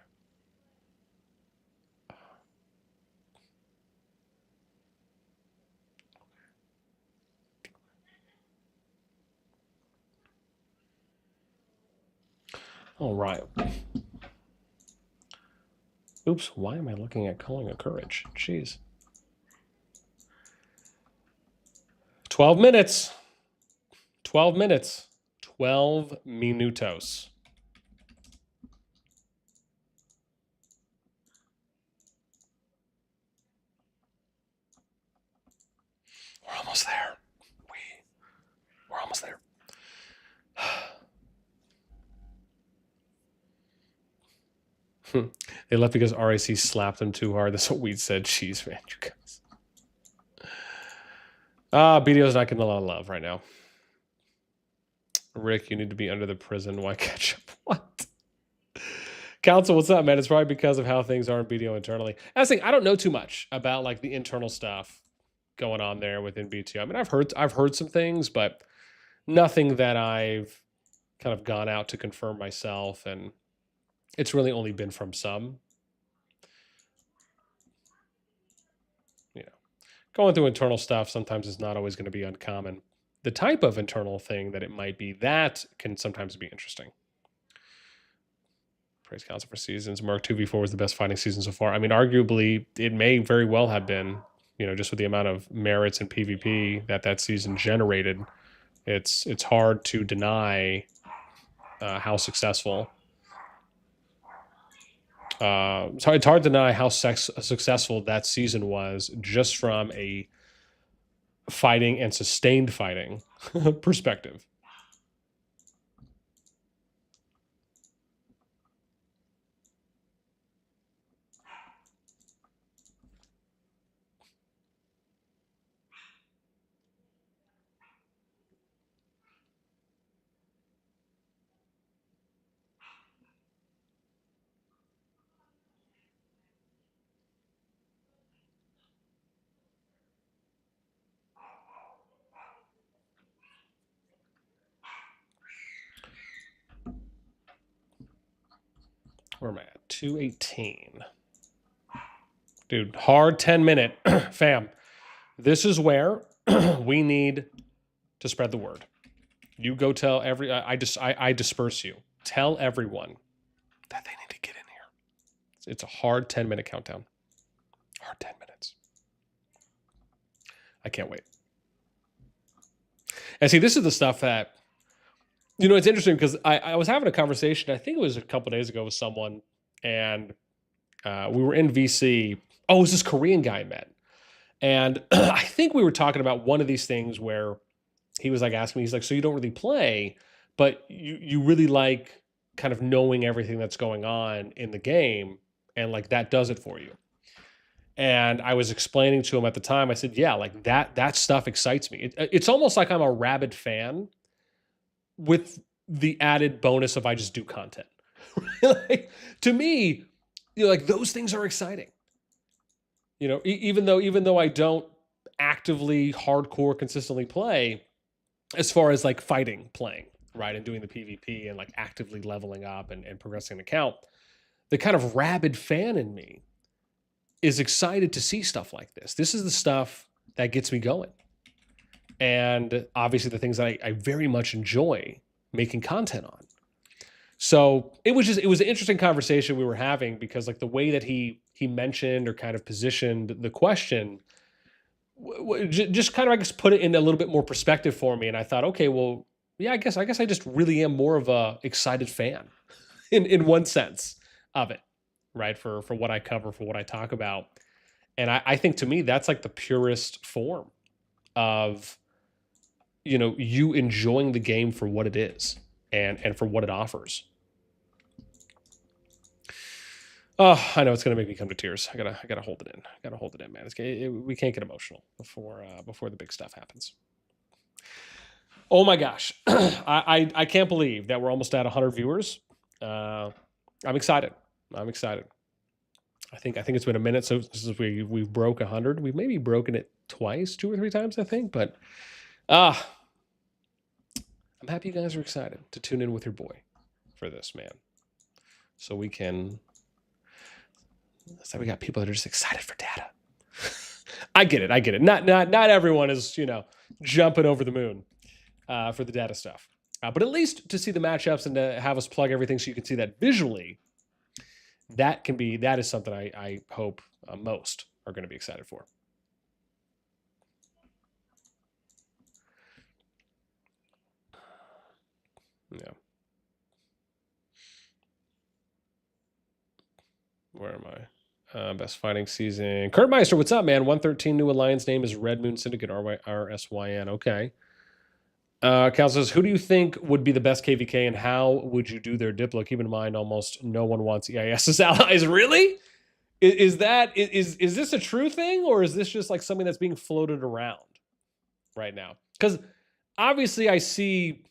All right. Oops, why am I looking at Calling of Courage? Jeez. 12 minutes. 12 minutes. 12 minutos. We're almost there. We're almost there. They left because RAC slapped them too hard. That's what Weed said. Jeez, man, you guys. BDO's not getting a lot of love right now. Rick, you need to be under the prison. Why catch up? What? Council, what's up, man? It's probably because of how things are in BDO internally. I was thinking, I don't know too much about like the internal stuff going on there within BTO. I mean, I've heard some things, but nothing that I've kind of gone out to confirm myself, and it's really only been from some. You know, going through internal stuff sometimes is not always going to be uncommon. The type of internal thing that it might be, that can sometimes be interesting. Praise Council for seasons. Mark 2v4 was the best fighting season so far. I mean, arguably, it may very well have been, you know, just with the amount of merits and PvP that season generated. It's hard to deny how successful. It's hard to deny how successful that season was just from a fighting and sustained fighting perspective. Where am I at? 218. Dude, hard 10-minute. Fam, this is where we need to spread the word. You go tell I disperse you. Tell everyone that they need to get in here. It's a hard 10-minute countdown. Hard 10 minutes. I can't wait. And see, this is the stuff that, you know, it's interesting because I was having a conversation, I think it was a couple days ago with someone, and we were in VC. Oh, it was this Korean guy I met. And I think we were talking about one of these things where he was like asking me, he's like, so you don't really play, but you really like kind of knowing everything that's going on in the game, and like that does it for you. And I was explaining to him at the time, I said, yeah, like that stuff excites me. It's almost like I'm a rabid fan with the added bonus of I just do content. Like, to me, like those things are exciting. Even though I don't actively hardcore consistently play, as far as like fighting, playing, right, and doing the PvP and like actively leveling up and progressing an account, the kind of rabid fan in me is excited to see stuff like this. This is the stuff that gets me going. And obviously the things that I very much enjoy making content on. So it was an interesting conversation we were having, because like the way that he mentioned or kind of positioned the question just kind of, I guess, put it in a little bit more perspective for me. And I thought, okay, well, yeah, I guess I just really am more of a excited fan in one sense of it, right? For what I cover, for what I talk about. And I think to me, that's like the purest form of, you enjoying the game for what it is and for what it offers. Oh, I know it's gonna make me come to tears. I gotta hold it in. I gotta hold it in, man. We can't get emotional before the big stuff happens. Oh my gosh, I can't believe that we're almost at 100 viewers. I'm excited. I'm excited. I think it's been a minute since we've broke 100. We've maybe broken it twice, 2 or 3 times, I think. But I'm happy you guys are excited to tune in with your boy for this, man. So we can. So we got people that are just excited for data. I get it. Not everyone is jumping over the moon for the data stuff, but at least to see the matchups and to have us plug everything so you can see that visually. That is something I hope most are going to be excited for. Yeah. Where am I? Best fighting season. Kurt Meister, what's up, man? 113 new alliance name is Red Moon Syndicate, RSYN. Okay. Cal says, who do you think would be the best KvK and how would you do their Diplo? Keep in mind, almost no one wants EIS as allies. Really? Is this a true thing, or is this just like something that's being floated around right now? Because obviously I see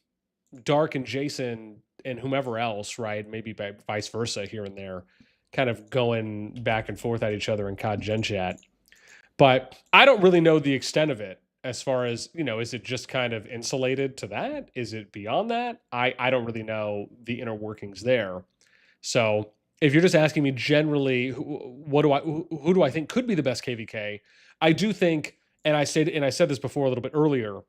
Dark and Jason and whomever else, right? Maybe vice versa here and there, kind of going back and forth at each other in COD Gen Chat. But I don't really know the extent of it as far as, is it just kind of insulated to that? Is it beyond that? I don't really know the inner workings there. So if you're just asking me generally, who do I think could be the best KvK? I do think, and I said this before a little bit earlier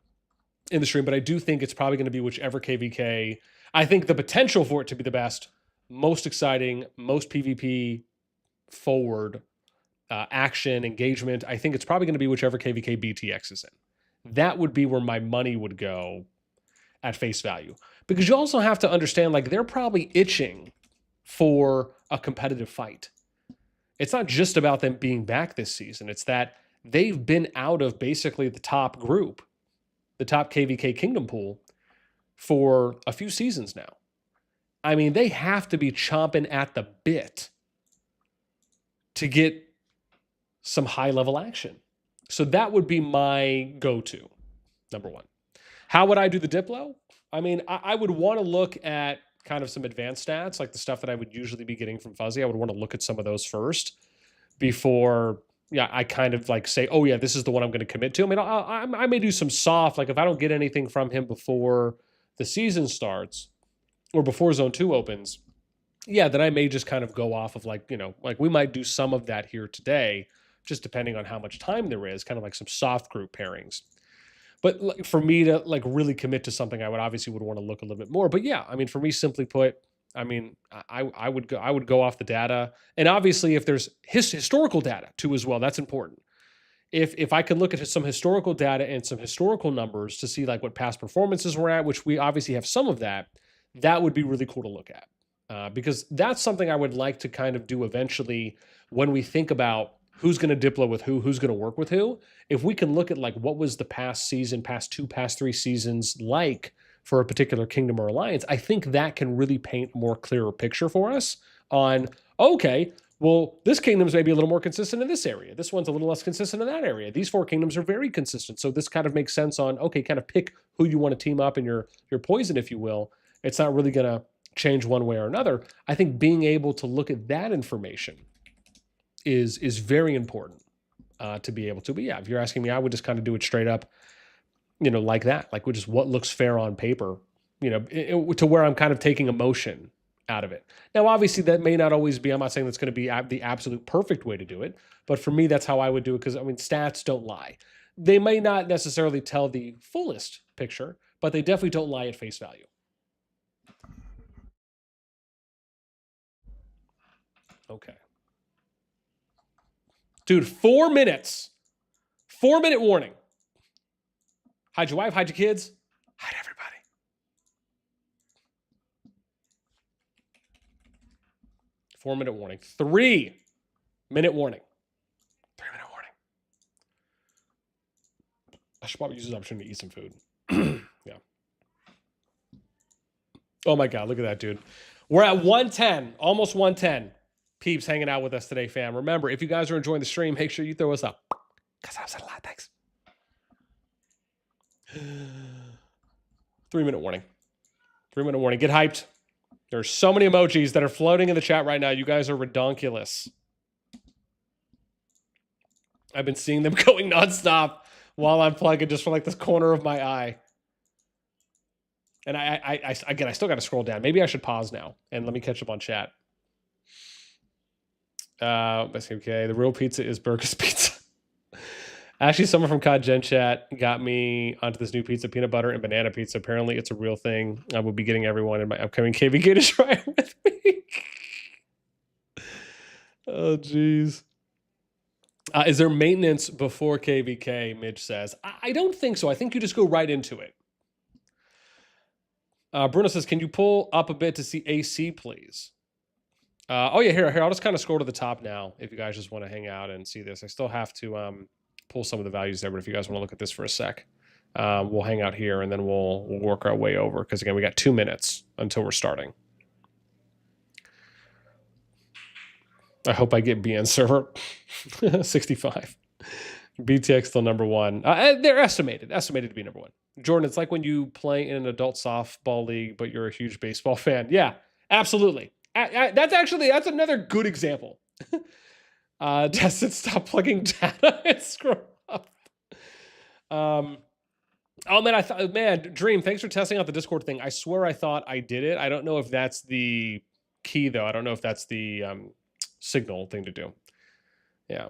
in the stream, but I do think it's probably going to be whichever KvK. I think the potential for it to be the best, most exciting, most PvP forward action engagement, I think it's probably going to be whichever KvK BTX is in. That would be where my money would go at face value, because you also have to understand, like, they're probably itching for a competitive fight. It's not just about them being back this season. It's that they've been out of basically the top group, the top KvK Kingdom pool, for a few seasons now. I mean, they have to be chomping at the bit to get some high-level action. So that would be my go-to, number one. How would I do the Diplo? I mean, I would want to look at kind of some advanced stats, like the stuff that I would usually be getting from Fuzzy. I would want to look at some of those first before, I kind of like say, oh yeah, this is the one I'm going to commit to. I mean, I may do some soft, like if I don't get anything from him before the season starts or before Zone 2 opens, then I may just kind of go off of like we might do some of that here today, just depending on how much time there is, kind of like some soft group pairings. But for me to like really commit to something, I would want to look a little bit more. But yeah, I mean, for me, simply put, I mean, I would go off the data, and obviously if there's historical data too as well, that's important. If I can look at some historical data and some historical numbers to see like what past performances we're at, which we obviously have some of that would be really cool to look at, because that's something I would like to kind of do eventually when we think about who's going to Diplo with who, who's going to work with who. If we can look at like what was the past season, past 2, past 3 seasons like for a particular kingdom or alliance, I think that can really paint a more clearer picture for us on, okay, well, this kingdom's maybe a little more consistent in this area. This one's a little less consistent in that area. These 4 kingdoms are very consistent. So this kind of makes sense on, okay, kind of pick who you want to team up in your poison, if you will. It's not really going to change one way or another. I think being able to look at that information is very important to be able to. But yeah, if you're asking me, I would just kind of do it straight up, you know, like that, like just what looks fair on paper, you know, to where I'm kind of taking emotion out of it. Now, obviously, that may not always be, I'm not saying that's going to be the absolute perfect way to do it, but for me, that's how I would do it because, I mean, stats don't lie. They may not necessarily tell the fullest picture, but they definitely don't lie at face value. Okay. Dude, 4 minutes. 4-minute warning. Hide your wife, hide your kids, hide everybody. 4-minute warning. 3-minute warning. 3-minute warning. I should probably use this opportunity to eat some food. Yeah. Oh my God, look at that, dude. We're at 110, almost 110. Peeps hanging out with us today, fam. Remember, if you guys are enjoying the stream, make sure you throw us up. Because I said a lot. Thanks. 3-minute warning. 3-minute warning. Get hyped. There's so many emojis that are floating in the chat right now. You guys are redonkulous. I've been seeing them going nonstop while I'm plugging just for like this corner of my eye. And I still got to scroll down. Maybe I should pause now and let me catch up on chat. Okay, the real pizza is Burger's Pizza. Actually, someone from COD Gen Chat got me onto this new pizza, peanut butter and banana pizza. Apparently, it's a real thing. I will be getting everyone in my upcoming KvK to try it with me. Oh, jeez. Is there maintenance before KvK? Mitch says. I don't think so. I think you just go right into it. Bruno says, can you pull up a bit to see AC, please? Oh, yeah, here. I'll just kind of scroll to the top now if you guys just want to hang out and see this. I still have to pull some of the values there, but if you guys want to look at this for a sec, we'll hang out here and then we'll work our way over because, again, we got 2 minutes until we're starting. I hope I get BN server 65. BTX still number 1. They're estimated to be number 1. Jordan, it's like when you play in an adult softball league, but you're a huge baseball fan. Yeah, absolutely. That's another good example. Destin, stop plugging data and scroll up. Oh man, Dream, thanks for testing out the Discord thing. I swear I thought I did it. I don't know if that's the key though. I don't know if that's the signal thing to do. Yeah.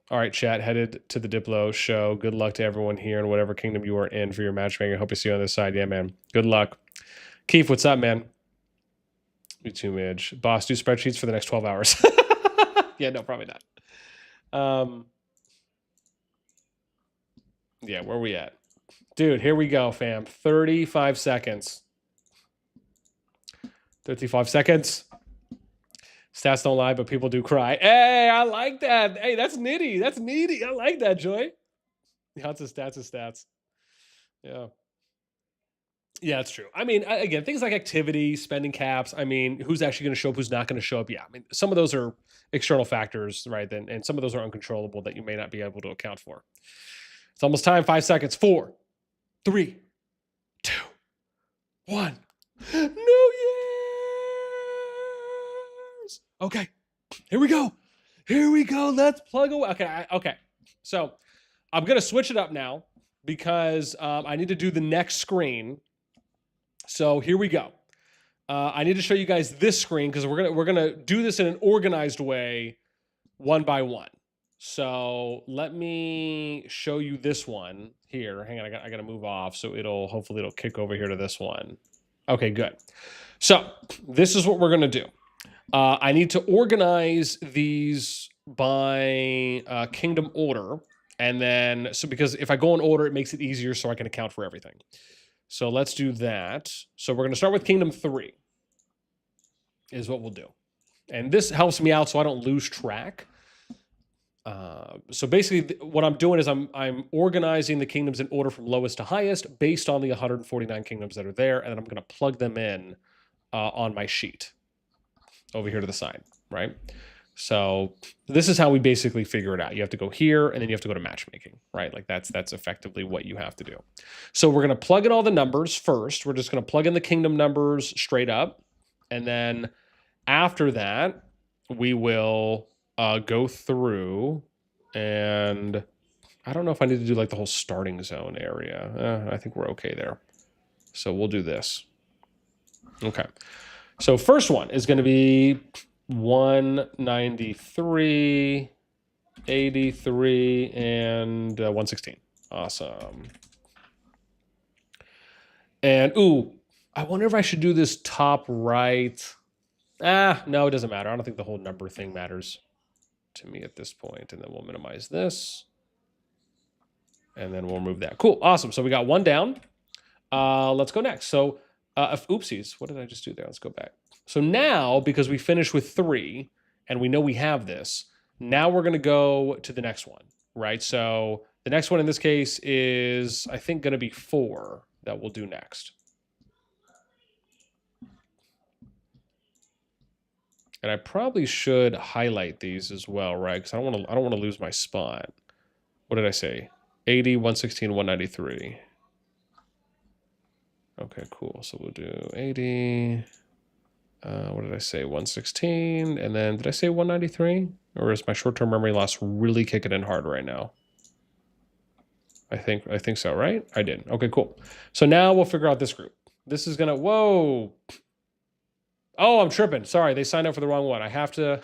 All right, chat, headed to the Diplo show. Good luck to everyone here in whatever kingdom you are in for your matchmaking. I hope to see you on this side. Yeah, man. Good luck. Keith, what's up, man? YouTube image. Boss, do spreadsheets for the next 12 hours. Yeah, no, probably not. Yeah, where are we at? Dude, here we go, fam. 35 seconds. 35 seconds. Stats don't lie, but people do cry. Hey, I like that. Hey, that's nitty. That's needy. I like that, Joy. Lots of stats. Yeah. Yeah, that's true. I mean, again, things like activity, spending caps. I mean, who's actually going to show up, who's not going to show up? Yeah, I mean, some of those are external factors, right? And some of those are uncontrollable that you may not be able to account for. It's almost time. 5 seconds. 4, 3, 2, 1. New Year's. Okay, here we go. Let's plug away. Okay. So I'm going to switch it up now because I need to do the next screen. So here we go. I need to show you guys this screen because we're gonna do this in an organized way, one by one. So let me show you this one here. Hang on, I gotta move off. So hopefully it'll kick over here to this one. Okay, good. So this is what we're gonna do. I need to organize these by kingdom order, and then because if I go in order, it makes it easier so I can account for everything. So let's do that. So we're going to start with Kingdom 3 is what we'll do. And this helps me out so I don't lose track. Hang So basically, what I'm doing is I'm organizing the kingdoms in order from lowest to highest based on the 149 kingdoms that are there, and then I'm going to plug them in on my sheet over here to the side, right? So this is how we basically figure it out. You have to go here, and then you have to go to matchmaking, right? Like that's effectively what you have to do. So we're going to plug in all the numbers first. We're just going to plug in the kingdom numbers straight up, and then after that, we will go through, and I don't know if I need to do like the whole starting zone area. I think we're okay there. So we'll do this. Okay. So first one is going to be 193, 83, and 116. Awesome. And, ooh, I wonder if I should do this top right. No, it doesn't matter. I don't think the whole number thing matters to me at this point. And then we'll minimize this. And then we'll remove that. Cool. Awesome. So we got one down. Let's go next. So, oopsies. What did I just do there? Let's go back. So now, because we finished with 3, and we know we have this, now we're going to go to the next one, right? So the next one in this case is, I think, going to be 4 that we'll do next. And I probably should highlight these as well, right? Because I don't want to lose my spot. What did I say? 80, 116, 193. Okay, cool. So we'll do 80. What did I say? 116. And then did I say 193? Or is my short-term memory loss really kicking in hard right now? I think so, right? I did. Okay, cool. So now we'll figure out this group. This is gonna, whoa. Oh, I'm tripping. Sorry, they signed up for the wrong one. I have to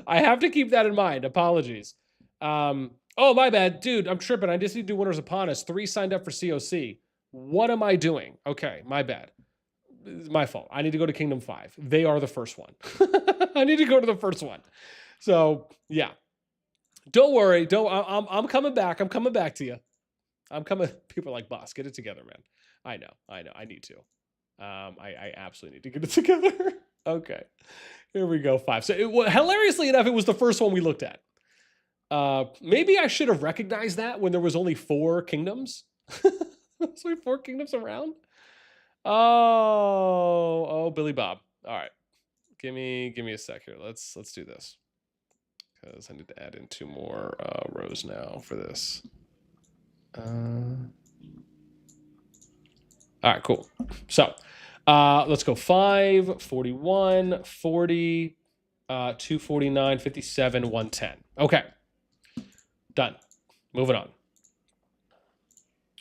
I have to keep that in mind. Apologies. Oh, my bad. Dude, I'm tripping. I just need to do Winners Upon Us. 3 signed up for COC. What am I doing? Okay, my bad. It's my fault. I need to go to Kingdom 5. They are the first one. I need to go to the first one. So, yeah. Don't worry. I'm coming back. I'm coming back to you. I'm coming. People are like, boss, get it together, man. I know. I need to. I absolutely need to get it together. Okay. Here we go. 5. So hilariously enough, it was the first one we looked at. Maybe I should have recognized that when there was only 4 kingdoms. There's only 4 kingdoms around. Oh, Billy Bob. All right. Give me a sec here. Let's do this. Because I need to add in 2 more rows now for this. All right, cool. So let's go 5, 41, 40, 249, 57, 110. Okay. Done. Moving on.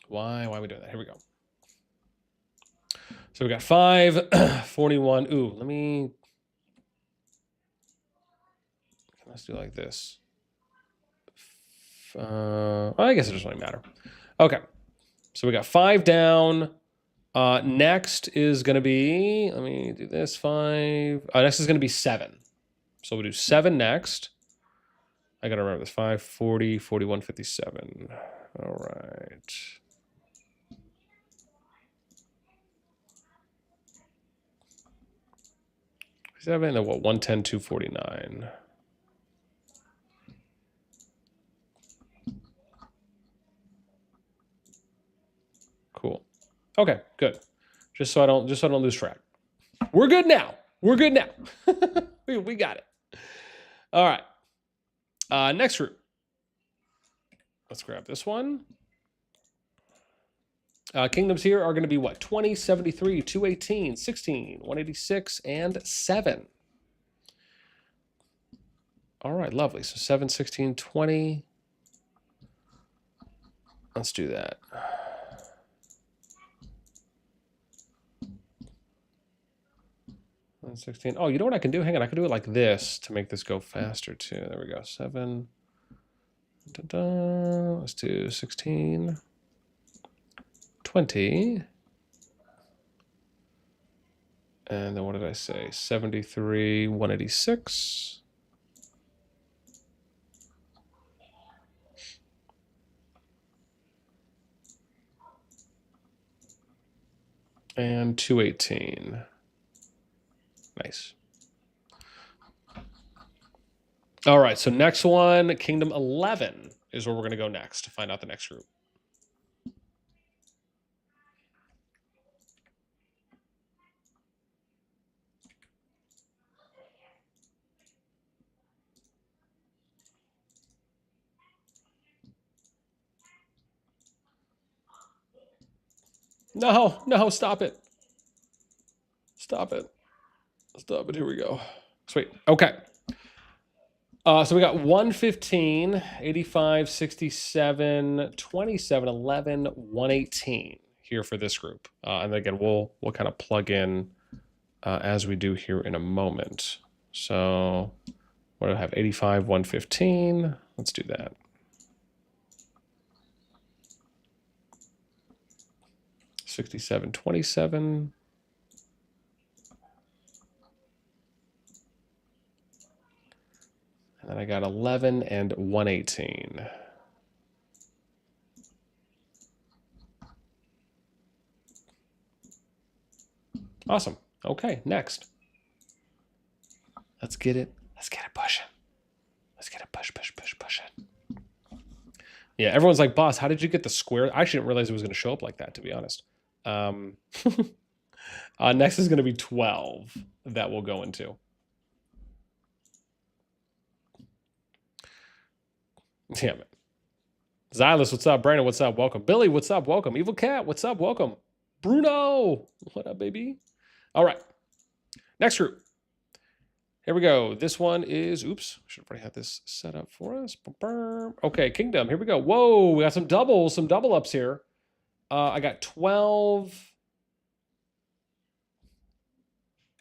Why are we doing that? Here we go. So we got 5, 41. Ooh, let's do like this. I guess it doesn't really matter. Okay. So we got 5 down. Next is going to be, let me do this, 5. Next is going to be 7. So we'll do 7 next. I got to remember this, 5, 40, 41, 57. All right. And then what, 110, 249. Cool. Okay, good. Just so I don't lose track. We're good now. We're good now. we got it. All right. Next group. Let's grab this one. Kingdoms here are going to be what? 20, 73, 218, 16, 186, and 7. All right, lovely. So 7, 16, 20. Let's do that. And 16. Oh, you know what I can do? Hang on, I can do it like this to make this go faster too. There we go. 7. Da-da. Let's do 16. 20. And then what did I say? 73, 186. And 218. Nice. All right, so next one, Kingdom 11 is where we're going to go next to find out the next group. No, no, stop it. Stop it. Stop it. Here we go. Sweet. Okay. So we got 115, 85, 67, 27, 11, 118 here for this group. And again, we'll kind of plug in as we do here in a moment. So what do I have? 85, 115. Let's do that. $67, 27. And then I got 11 and 118. Awesome. Okay, next. Let's get it. Let's get it pushing. Let's get it pushing. Yeah, everyone's like, boss, how did you get the square? I actually didn't realize it was going to show up like that, to be honest. Next is going to be 12 that we'll go into. Damn it. Xylus, what's up? Brandon, what's up? Welcome. Billy, what's up? Welcome. Evil Cat, what's up? Welcome. Bruno, what up, baby? All right. Next group. Here we go. This one is, oops, should have already had this set up for us. Okay, Kingdom, here we go. Whoa, we got some double ups here. I got 12,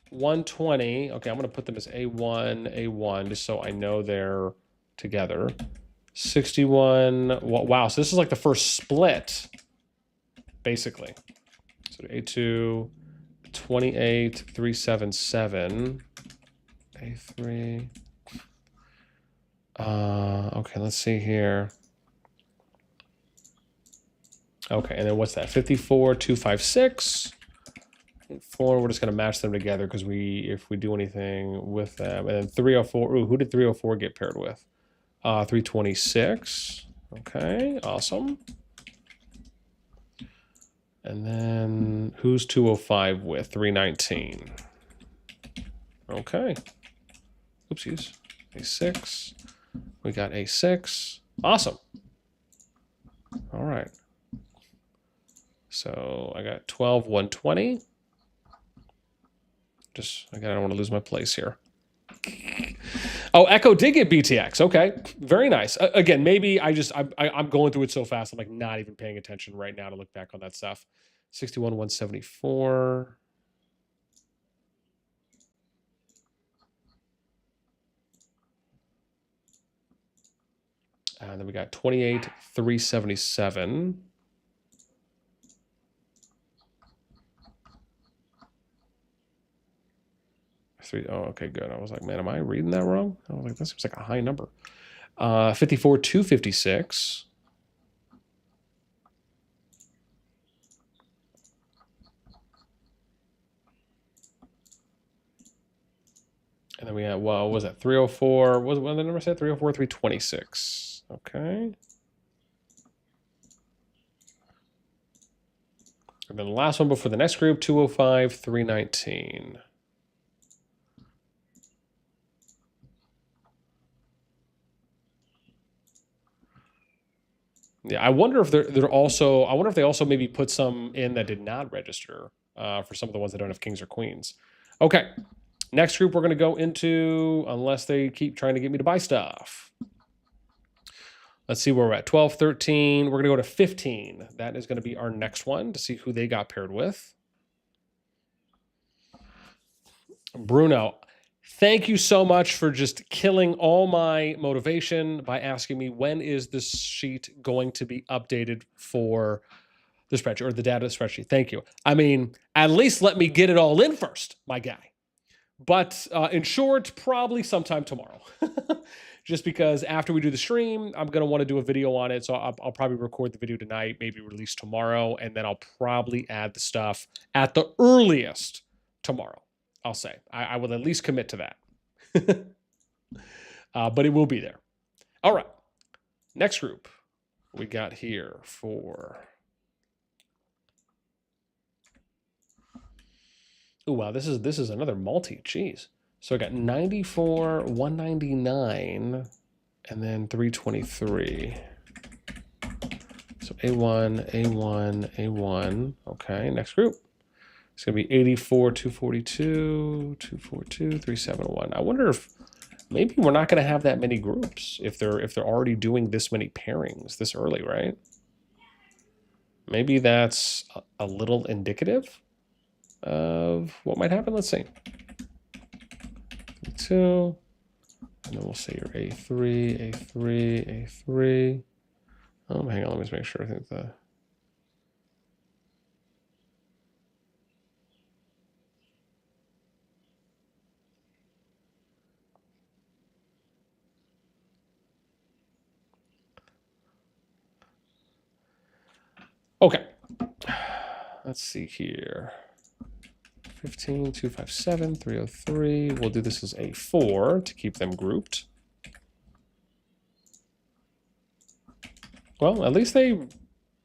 120. Okay, I'm going to put them as A1, just so I know they're together. 61. Wow, so this is like the first split, basically. So A2, 28, 377. A3. Okay, let's see here. Okay, and then what's that? 54, 256. 4, we're just going to match them together because if we do anything with them. And then 304. Ooh, who did 304 get paired with? 326. Okay, awesome. And then who's 205 with? 319. Okay. Oopsies. A6. We got A6. Awesome. All right. So I got 12, 120. Again, I don't want to lose my place here. Oh, Echo did get BTX. Okay, very nice. Again, maybe I'm going through it so fast, I'm like not even paying attention right now to look back on that stuff. 61, 174. And then we got 28, 377. Oh, okay, good. I was like, man, am I reading that wrong? I was like, that seems like a high number. 54, 256. And then we had, well, what was that? 304. What was the number said? 304, 326. Okay. And then the last one before the next group, 205, 319. Yeah, I wonder if they're also. I wonder if they also maybe put some in that did not register for some of the ones that don't have kings or queens. Okay, next group we're going to go into, unless they keep trying to get me to buy stuff. Let's see where we're at. 12, 13. We're going to go to 15. That is going to be our next one to see who they got paired with. Bruno, thank you so much for just killing all my motivation by asking me when is this sheet going to be updated for the spreadsheet or the data spreadsheet. Thank you. I mean, at least let me get it all in first, my guy. But in short, probably sometime tomorrow. Just because after we do the stream, I'm going to want to do a video on it. So I'll probably record the video tonight, maybe release tomorrow, and then I'll probably add the stuff at the earliest tomorrow. I'll say. I will at least commit to that. but it will be there. All right. Next group we got here for... Oh, wow. This is another multi. Jeez. So I got 94, 199, and then 323. So A1, A1, A1. Okay, next group. It's going to be 84, 242, 242, 371. I wonder if maybe we're not going to have that many groups if they're already doing this many pairings this early, right? Maybe that's a little indicative of what might happen. Let's see. 2, and then we'll say your A3, A3, A3. Oh, hang on, let me just make sure. I think the... Okay. Let's see here. 15, 257, 303. We'll do this as A4 to keep them grouped. Well, at least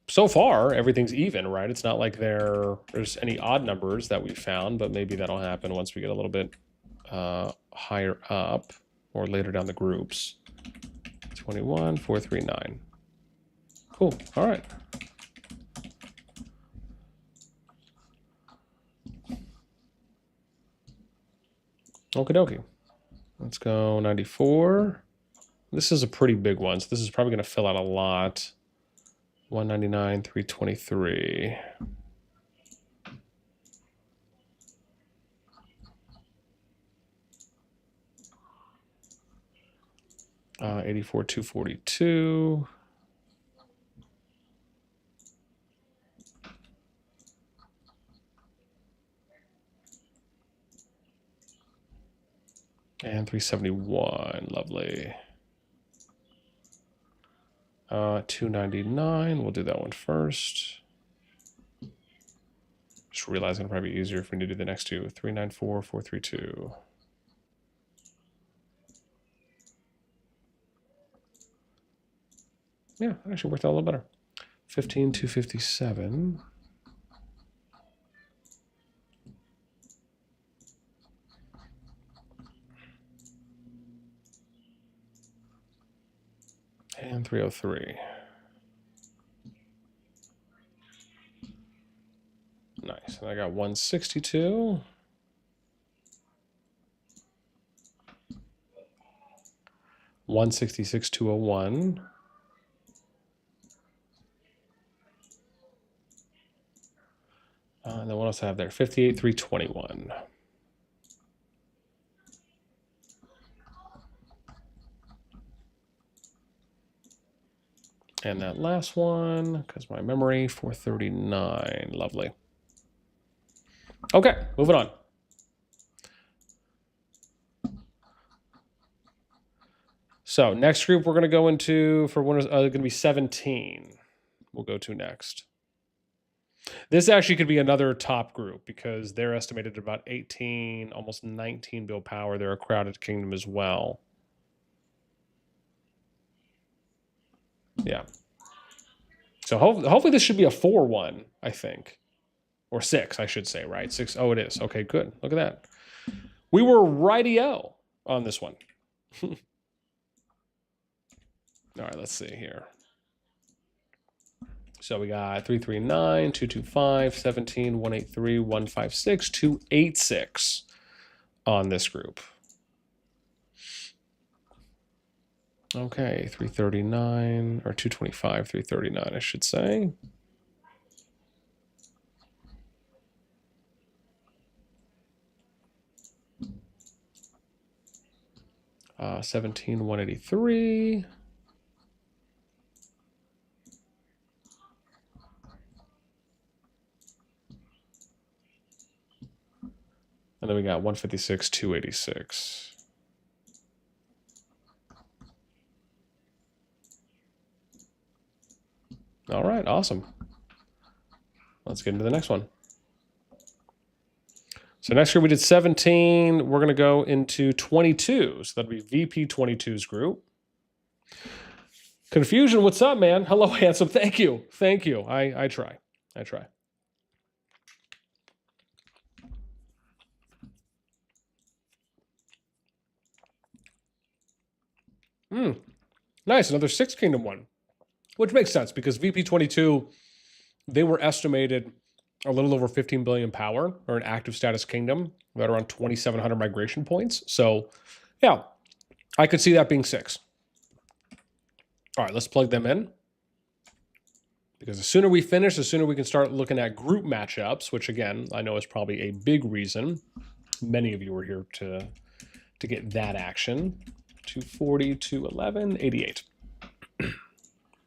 so far, everything's even, right? It's not like there's any odd numbers that we found, but maybe that'll happen once we get a little bit higher up or later down the groups. 21, 439. Cool. All right. Okie dokie. Let's go 94. This is a pretty big one, so this is probably going to fill out a lot. 199, 323. Uh, 84, 242. And 371, lovely. 299, we'll do that one first. Just realizing it'll probably be easier if we need to do the next two. 394, 432. Yeah, that actually worked out a little better. 15, 257. And 303. Nice. And I got 162. $166, 201. And then what else I have there? 58, 321. And that last one, because my memory, 439. Lovely. Okay, moving on. So next group we're going to go into for winners going to be 17. We'll go to next. This actually could be another top group because they're estimated at about 18, almost 19 build power. They're a crowded kingdom as well. Yeah. So hopefully this should be a 4-1, I think. Or 6, I should say, right? 6. Oh, it is. Okay, good. Look at that. We were righty-o on this one. All right, let's see here. So we got 339, 225, 17, 183, 156, 286 on this group. Okay, 339 or 225, 339, I should say. Uh, 17, 183. And then we got 156, 286. All right, awesome. Let's get into the next one. So next year we did 17. We're going to go into 22. So that'll be VP22's group. Confusion, what's up, man? Hello, handsome. Thank you. Thank you. I try. I try. Nice. Another Six Kingdom one, which makes sense because VP22, they were estimated a little over 15 billion power or an active status kingdom at around 2,700 migration points. So, yeah, I could see that being 6. All right, let's plug them in. Because the sooner we finish, the sooner we can start looking at group matchups, which, again, I know is probably a big reason. Many of you are here to get that action. 240, 211, 88.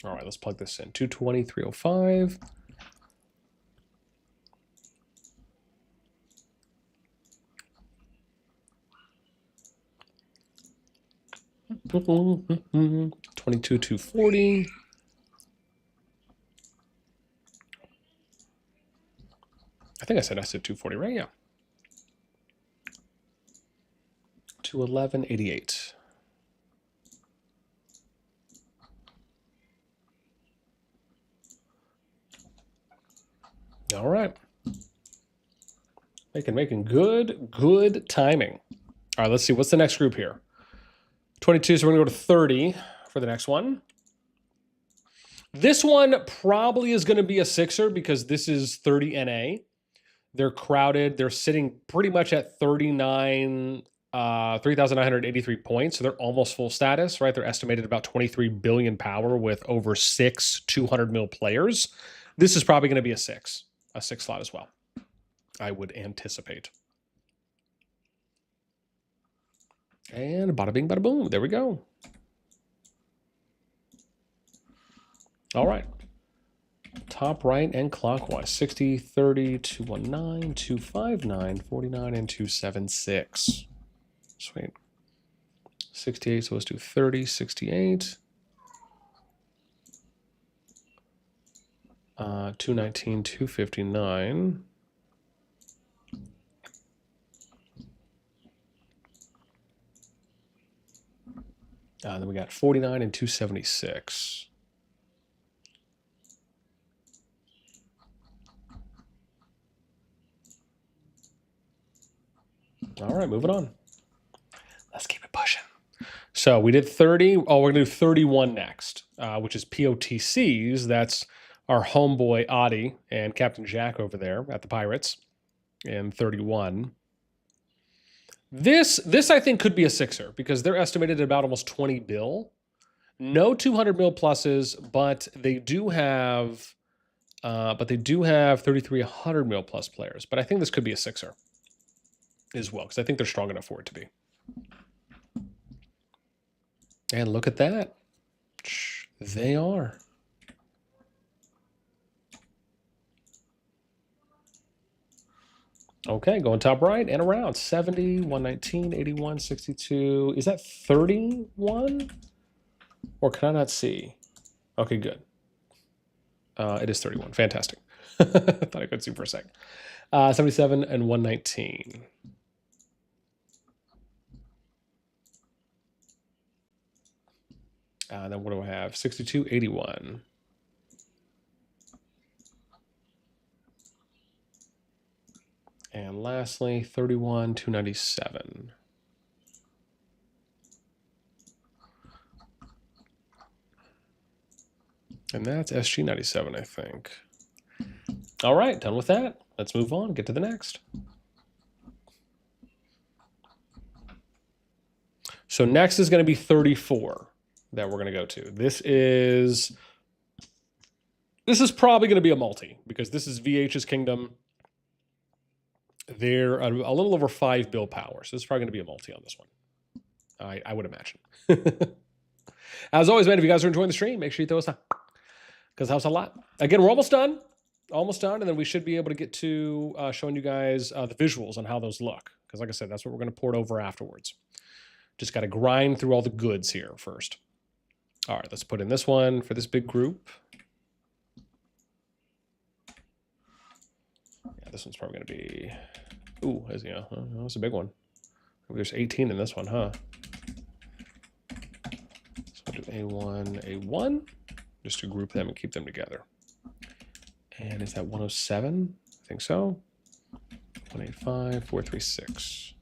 All right, let's plug this in. 220, 305. Mm-hmm. 22, 240. I think I said 240, right? Yeah. 211, 88. All right. Making good timing. All right, let's see. What's the next group here? 22, so we're going to go to 30 for the next one. This one probably is going to be a 6er because this is 30 NA. They're crowded. They're sitting pretty much at 3,983 points. So they're almost full status, right? They're estimated about 23 billion power with over 6 200 mil players. This is probably going to be a 6 slot as well, I would anticipate. And bada bing, bada boom. There we go. All right. Top right and clockwise. 60, 30, 219, 259, 49, and 276. Sweet. 68, so let's do 30, 68. 219, 259. Then we got 49 and 276. All right, moving on. Let's keep it pushing. So we did 30. Oh, we're going to do 31 next, which is POTCs. That's our homeboy Adi and Captain Jack over there at the Pirates in 31. This I think could be a 6er because they're estimated at about almost 20 bill. No 200 mil pluses, but they do have 3,300 mil plus players. But I think this could be a 6er as well because I think they're strong enough for it to be. And look at that. They are. Okay, going top right and around. 70, 119, 81, 62. Is that 31? Or can I not see? Okay, good. It is 31. Fantastic. Thought I could see for a sec. 77 and 119. Then what do I have? 62, 81. And lastly, 31, 297. And that's SG97, I think. All right, done with that. Let's move on, get to the next. So next is going to be 34 that we're going to go to. This is probably going to be a multi because this is VH's Kingdom. They're a little over 5 bill power, so this is probably going to be a multi on this one. I would imagine. As always, man, if you guys are enjoying the stream, make sure you throw us a because that helps a lot. Again, we're almost done, and then we should be able to get to showing you guys the visuals on how those look. Because like I said, that's what we're going to port over afterwards. Just got to grind through all the goods here first. All right, let's put in this one for this big group. Yeah, this one's probably going to be Ooh, that was a big one. There's 18 in this one, huh? So we'll do A1, A1, just to group them and keep them together. And is that 107? I think so. 185, 436.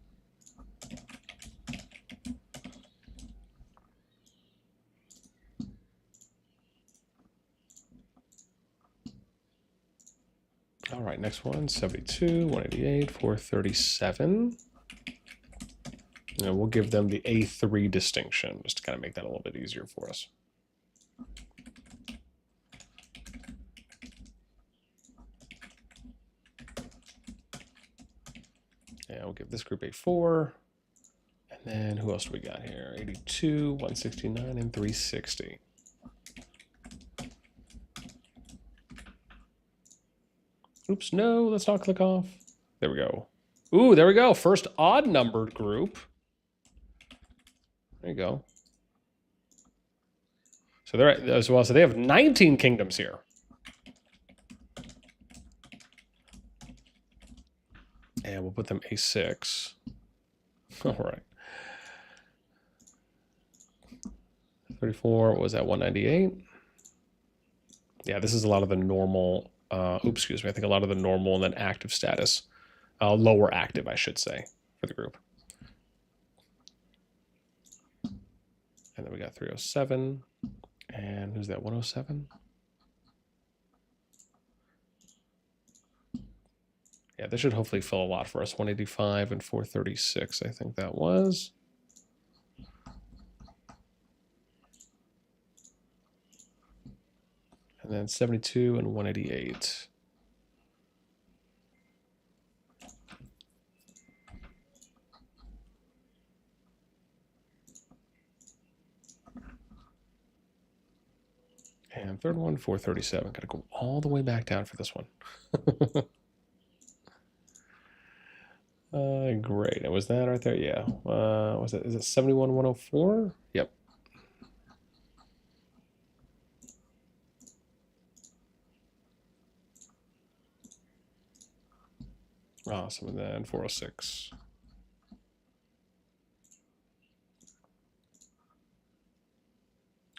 All right, next one, 72, 188, 437. And we'll give them the A3 distinction, just to kind of make that a little bit easier for us. And we'll give this group A4. And then who else do we got here? 82, 169, and 360. Oops, no, let's not click off. There we go. Ooh, there we go. First odd numbered group. There you go. So they're as well. So they have 19 kingdoms here. And we'll put them A6. All right. 34, what was that, 198? Yeah, this is a lot of the normal, excuse me, I think a lot of the normal and then active status. Lower active, I should say, for the group. And then we got 307. And who's that, 107? Yeah, this should hopefully fill a lot for us. 185 and 436, I think that was. And then 72 and 188. And third one, 437. Got to go all the way back down for this one. Great. And was that right there? Yeah. Was it? Is it 71, 104? Yep. Awesome. And then 406.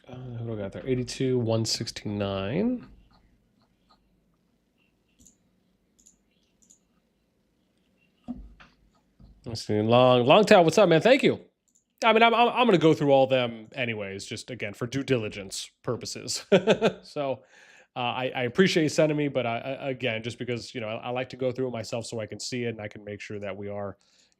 Who do I got there? 82, 169. Let's see. Long tail. What's up, man? Thank you. I mean, I'm going to go through all them anyways, just again for due diligence purposes. So I appreciate you sending me, but again, just because I like to go through it myself so I can see it and I can make sure that we are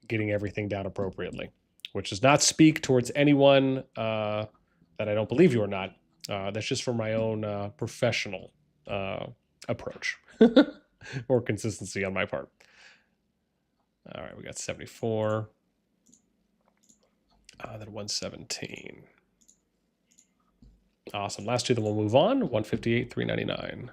getting everything down appropriately, which does not speak towards anyone that I don't believe you or not. That's just for my own professional approach or consistency on my part. All right, we got 74. Then 117. Awesome. Last two, then we'll move on. 158, 399.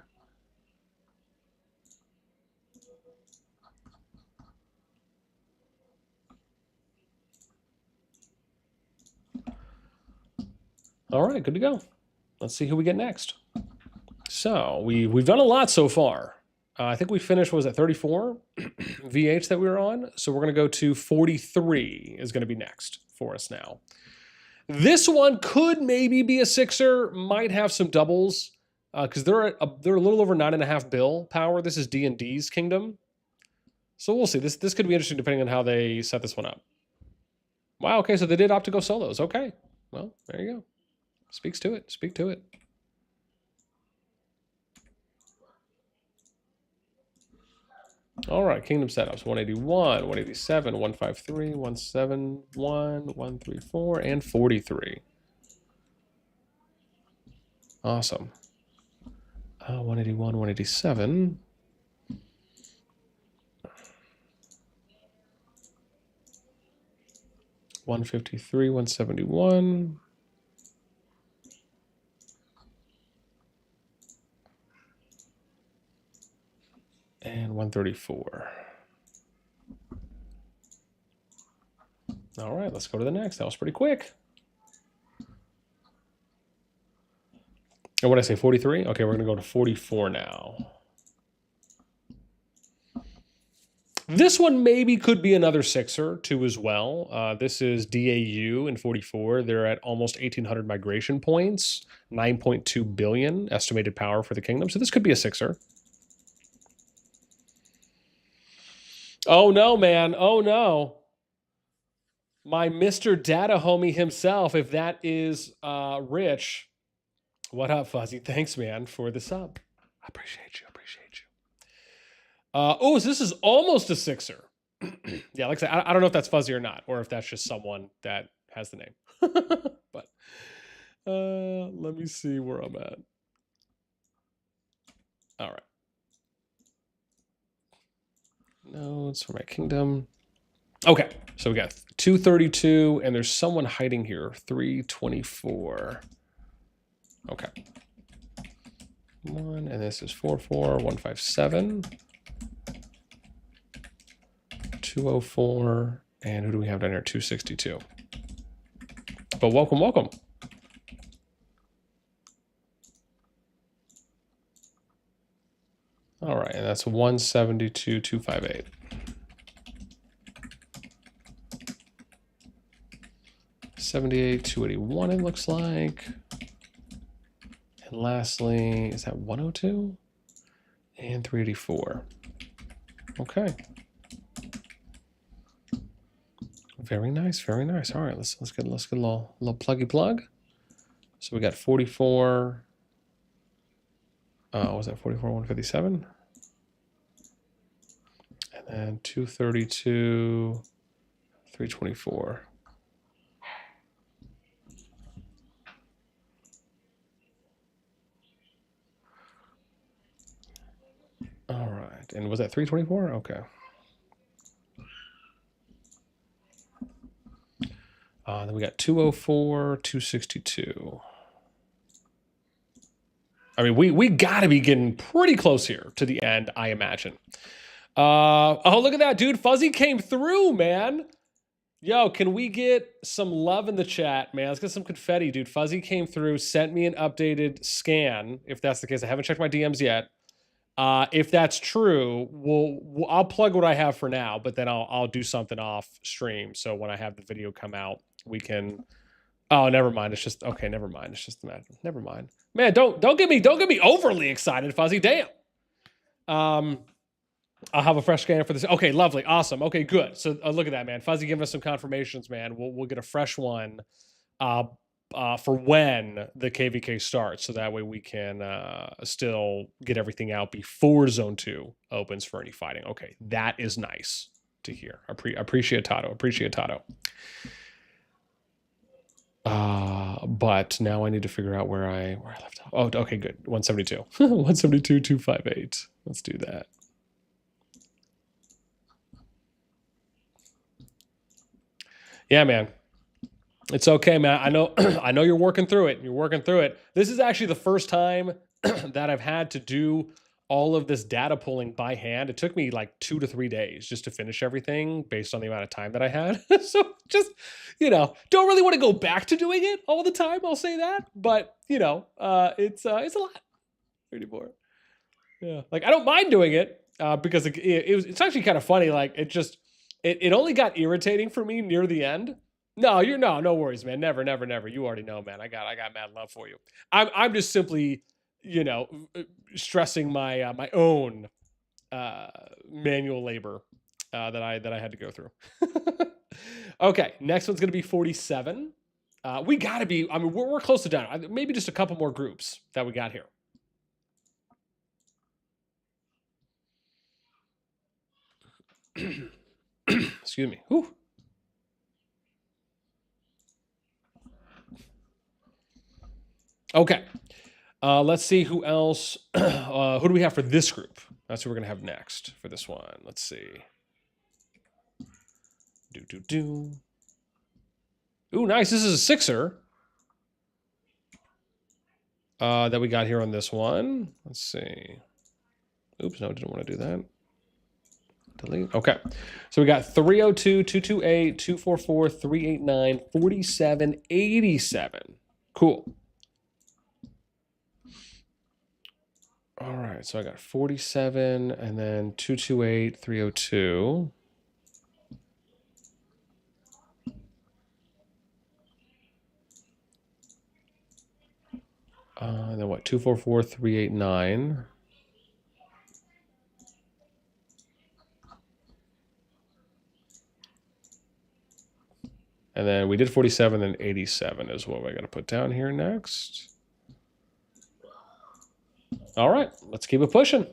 All right, good to go. Let's see who we get next. So we've done a lot so far. I think we finished, was it 34 VH that we were on? So we're going to go to 43 is going to be next for us now. This one could maybe be a sixer, might have some doubles because they're a little over 9.5 bill power. This is D&D's kingdom. So we'll see. This could be interesting depending on how they set this one up. Wow, okay, so they did opt to go solos. Okay, well, there you go. Speaks to it. Speak to it. All right, kingdom setups, 181, 187, 153, 171, 134, and 43. Awesome. 181, 187. $153, 171. And 134. All right, let's go to the next. That was pretty quick. And what did I say, 43? Okay, we're going to go to 44 now. This one maybe could be another sixer too as well. This is DAU in 44. They're at almost 1,800 migration points, 9.2 billion estimated power for the kingdom. So this could be a sixer. Oh no, man. Oh no. My Mr. Data homie himself, if that is Rich. What up, Fuzzy? Thanks, man, for the sub. I appreciate you. Oh, so this is almost a sixer. Yeah, like I said, I don't know if that's Fuzzy or not, or if that's just someone that has the name. But let me see where I'm at. All right. Nodes for my kingdom. Okay, so we got 232, and there's someone hiding here. 324. Okay. One, and this is 44157. 204, and who do we have down here? 262. But welcome. All right, and that's 172,258. $78,281 it looks like. And lastly, is that 102? And 384. Okay. Very nice. All right, let's get a little pluggy plug. So we got 44. Was that 44, 157? And then 232, 324. All right, and was that 324? Okay. Then we got 204, 262. I mean, we got to be getting pretty close here to the end, I imagine. Oh, look at that, dude. Fuzzy came through, man. Yo, can we get some love in the chat, man? Let's get some confetti, dude. Fuzzy came through, sent me an updated scan. If that's the case, I haven't checked my DMs yet. If that's true, I'll plug what I have for now, but then I'll do something off stream. So when I have the video come out, we can. Oh, never mind. It's just okay. Never mind. It's just imagine. Never mind, man. Don't get me overly excited, Fuzzy. Damn. I'll have a fresh scanner for this. Okay, lovely, awesome. Okay, good. So look at that, man. Fuzzy giving us some confirmations, man. We'll get a fresh one for when the KvK starts, so that way we can still get everything out before Zone 2 opens for any fighting. Okay, that is nice to hear. Appreciate Tato. But now I need to figure out where I left off. Oh, okay, good. 172. 172, 258. Let's do that. Yeah, man. It's okay, man. I know I know you're working through it. This is actually the first time that I've had to do all of this data pulling by hand. It took me like 2 to 3 days just to finish everything based on the amount of time that I had. So just, don't really want to go back to doing it all the time, I'll say that. But, it's a lot. 34. Yeah. Like, I don't mind doing it because it's actually kind of funny. Like, it only got irritating for me near the end. No worries, man. Never. You already know, man. I got mad love for you. I'm just simply, stressing my my own manual labor that I had to go through. Okay, next one's gonna be 47. We gotta be. I mean, we're close to done. Maybe just a couple more groups that we got here. Excuse me. Whew. Okay. Let's see who else. Who do we have for this group? That's who we're gonna have next for this one. Let's see. Ooh, nice. This is a sixer that we got here on this one. Let's see. Oops, no, didn't want to do that. Delete. Okay. So we got 302, 228, 244, 389, 47, 87. Cool. All right, so I got 47 and then 228, 302. And then what? 244, 389. And then we did 47 and 87 is what we're going to put down here next. All right, let's keep it pushing.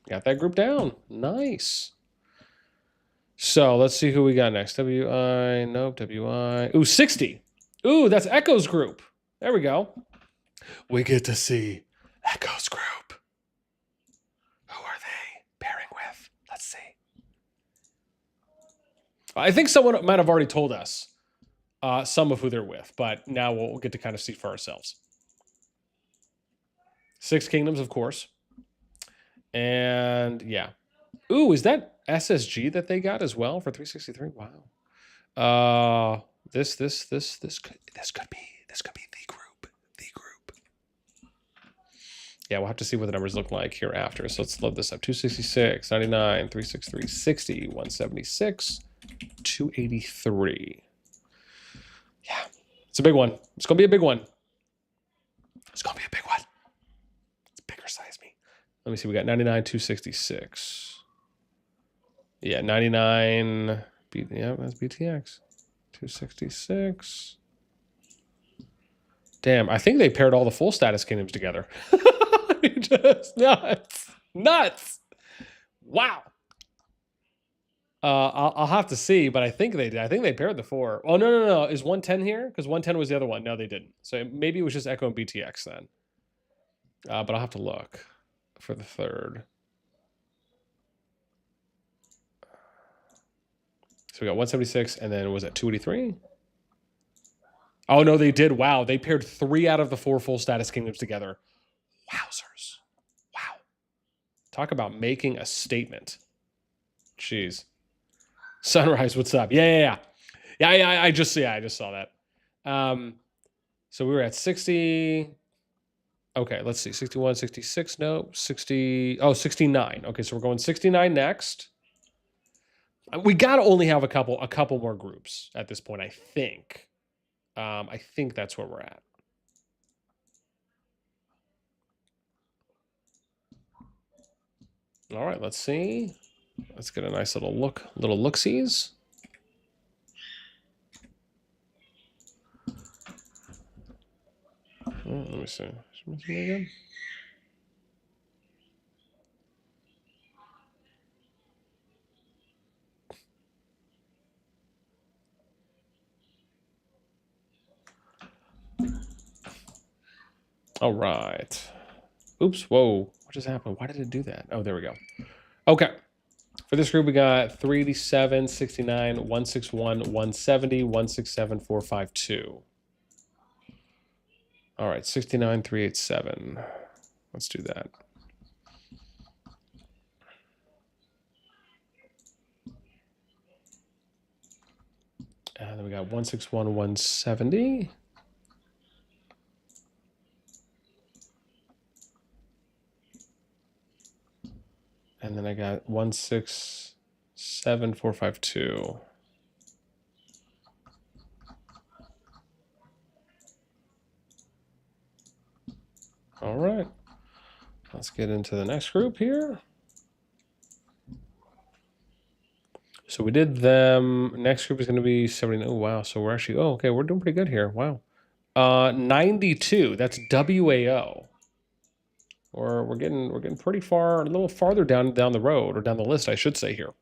Got that group down. Nice. So let's see who we got next. WI, nope, WI. Ooh, 60. Ooh, that's Echo's group. There we go. We get to see Echo's group. Who are they pairing with? Let's see. I think someone might have already told us some of who they're with, but now we'll get to kind of see for ourselves. Six Kingdoms, of course. And yeah. Ooh, is that SSG that they got as well for 363? Wow. This could be the group. The group. Yeah, we'll have to see what the numbers look like hereafter. So let's load this up. 266, 99, 363, 60, 176, 283. Yeah, it's a big one. It's gonna be a big one. It's gonna be a big one. It's bigger size me. Let me see. We got 99, 266. Yeah, 99. Yeah, that's BTX. 266. Damn, I think they paired all the full status kingdoms together. Just nuts. Nuts. Wow. I'll have to see, but I think they did. I think they paired the four. Oh, no. Is 110 here? Because 110 was the other one. No, they didn't. So maybe it was just Echo and BTX then. But I'll have to look for the third. So we got 176, and then was it 283? Oh, no, they did. Wow, they paired 3 out of the 4 full status kingdoms together. Wowzers. Wow. Talk about making a statement. Jeez. Sunrise, what's up? Yeah. I just saw that. So we were at 60. Okay, let's see. 61, 66, no, 60. Oh, 69. Okay, so we're going 69 next. We got to only have a couple more groups at this point, I think. I think that's where we're at. All right, let's see. Let's get a nice little look-sees. Let me see. Again? All right. Oops. Whoa. What just happened? Why did it do that? Oh, there we go. Okay. For this group, we got 387, 69, 161, 170, 167, 452. All right. 69, 387. Let's do that. And then we got 161, 170. And then I got 167, 452. All right. Let's get into the next group here. So we did them. Next group is going to be 70. Oh, wow. So we're actually, okay. We're doing pretty good here. Wow. 92. That's WAO. Or we're getting pretty far, a little farther down the road, or down the list, I should say here.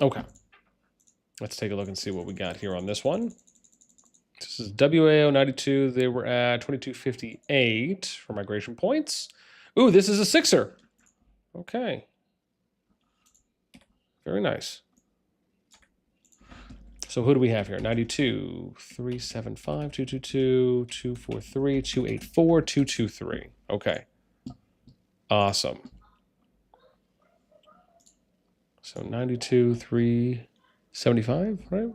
Okay. Let's take a look and see what we got here on this one. This is WAO 92. They were at 2258 for migration points. Ooh, this is a 6er. Okay. Very nice. So who do we have here? 92, 375, 222, 243, 284, 223. Okay. Awesome. So 92, 375, right?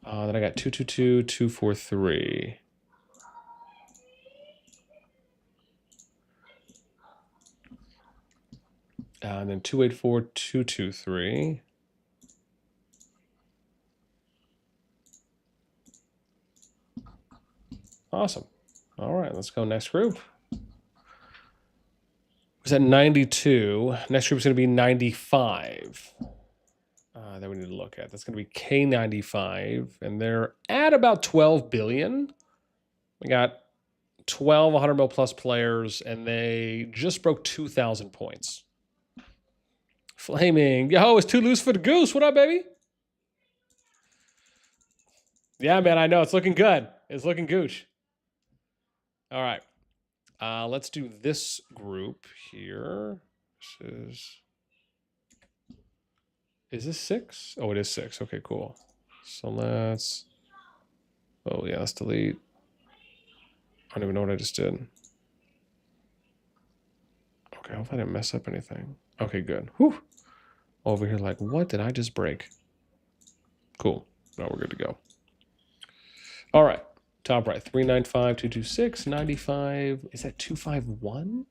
Then I got 222, 243. And then 284, 223. Awesome. All right, let's go next group. Was at 92. Next group is going to be 95. That we need to look at. That's going to be K95, and they're at about 12 billion. We got 12 100 mil plus players, and they just broke 2,000 points. Flaming. Yo, it's too loose for the goose. What up, baby? Yeah, man, I know. It's looking good. It's looking gooch. All right. Let's do this group here. Is this 6? Oh, it is 6. Okay, cool. So let's... Oh, yeah, let's delete. I don't even know what I just did. Okay, I hope I didn't mess up anything. Okay, good. Whew. Over here like, what did I just break? Cool. Now we're good to go. All right. Top right. 395, 226, 95. Is that 251?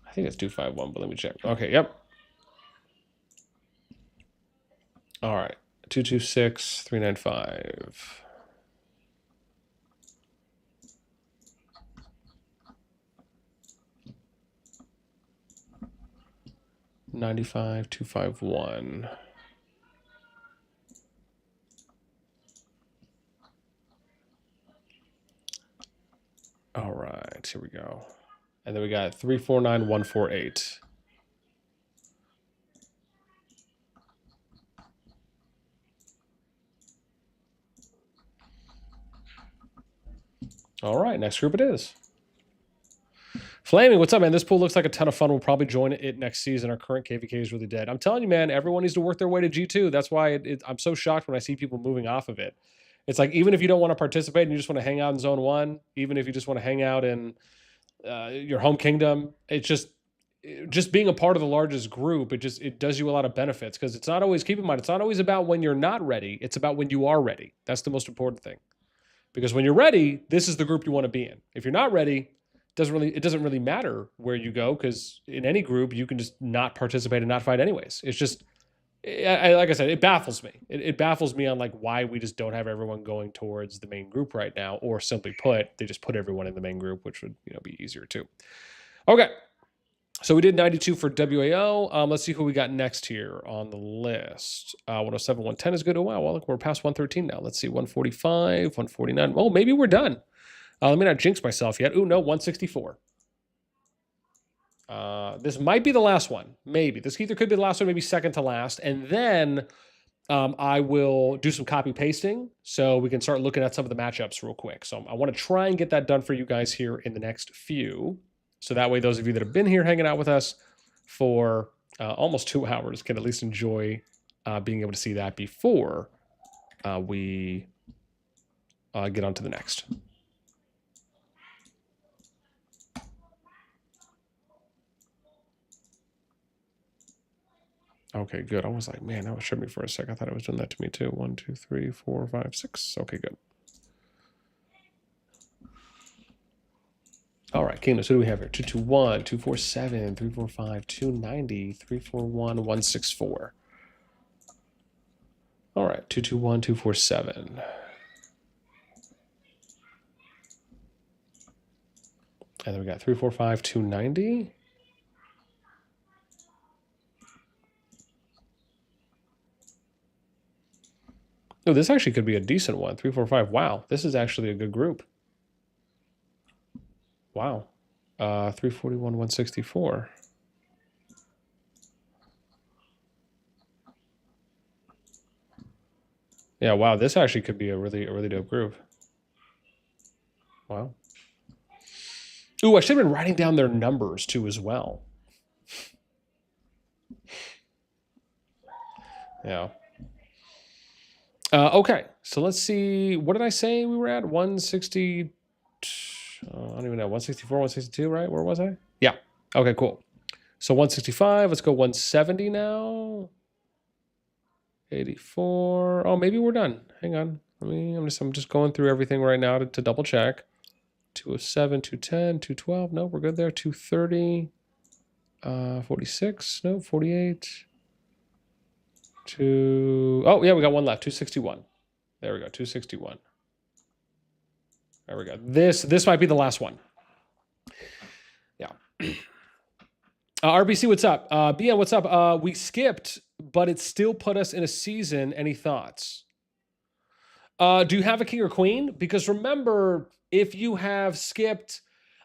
I think it's 251, but let me check. Okay, yep. All right. 226, 395. $95, 251. All right, here we go. And then we got 349, 148. All right, next group it is. Flaming, what's up, man? This pool looks like a ton of fun. We'll probably join it next season. Our current KvK is really dead. I'm telling you, man, everyone needs to work their way to G2. That's why I'm so shocked when I see people moving off of it. It's like, even if you don't want to participate and you just want to hang out in Zone 1, even if you just want to hang out in your home kingdom, it's just being a part of the largest group. It does you a lot of benefits, because it's not always, keep in mind, it's not always about when you're not ready. It's about when you are ready. That's the most important thing. Because when you're ready, this is the group you want to be in. If you're not ready, it doesn't really matter where you go, because in any group you can just not participate and not fight anyways. It's just, like I said, it baffles me. It baffles me on like why we just don't have everyone going towards the main group right now, or simply put, they just put everyone in the main group, which would be easier too. Okay, so we did 92 for WAO. Let's see who we got next here on the list. 107, 110 is good. Oh wow, well look, we're past 113 now. Let's see, 145, 149. Oh, maybe we're done. Let me not jinx myself yet. Ooh, no, 164. This might be the last one. Maybe. This either could be the last one, maybe second to last. And then I will do some copy pasting so we can start looking at some of the matchups real quick. So I want to try and get that done for you guys here in the next few. So that way, those of you that have been here hanging out with us for almost 2 hours can at least enjoy being able to see that before we get on to the next. Okay, good. I was like, man, that was showing me for a second. I thought it was doing that to me too. 1, 2, 3, 4, 5, 6. Okay, good. All right, Kingdoms, who do we have here? 221, 247, 345, 290, 341, 164. All right, 221, 247. And then we got 345, 290. No, this actually could be a decent one. 345. Wow, this is actually a good group. Wow. 341, 164. Yeah, wow, this actually could be a really dope group. Wow. Ooh, I should have been writing down their numbers too as well. Yeah. Okay, So let's see. What did I say we were at? 160. I don't even know. 164, 162, right? Where was I? Yeah. Okay, cool. So 165. Let's go 170 now. 84. Oh, maybe we're done. Hang on. I'm just going through everything right now to double check. 207, 210, 212. No, we're good there. 230. 46. No, 48. Oh, yeah, we got one left. 261. There we go. 261. There we go. This might be the last one. Yeah. RBC, what's up? BN, what's up? We skipped, but it still put us in a season. Any thoughts? Do you have a king or queen? Because remember, if you have skipped,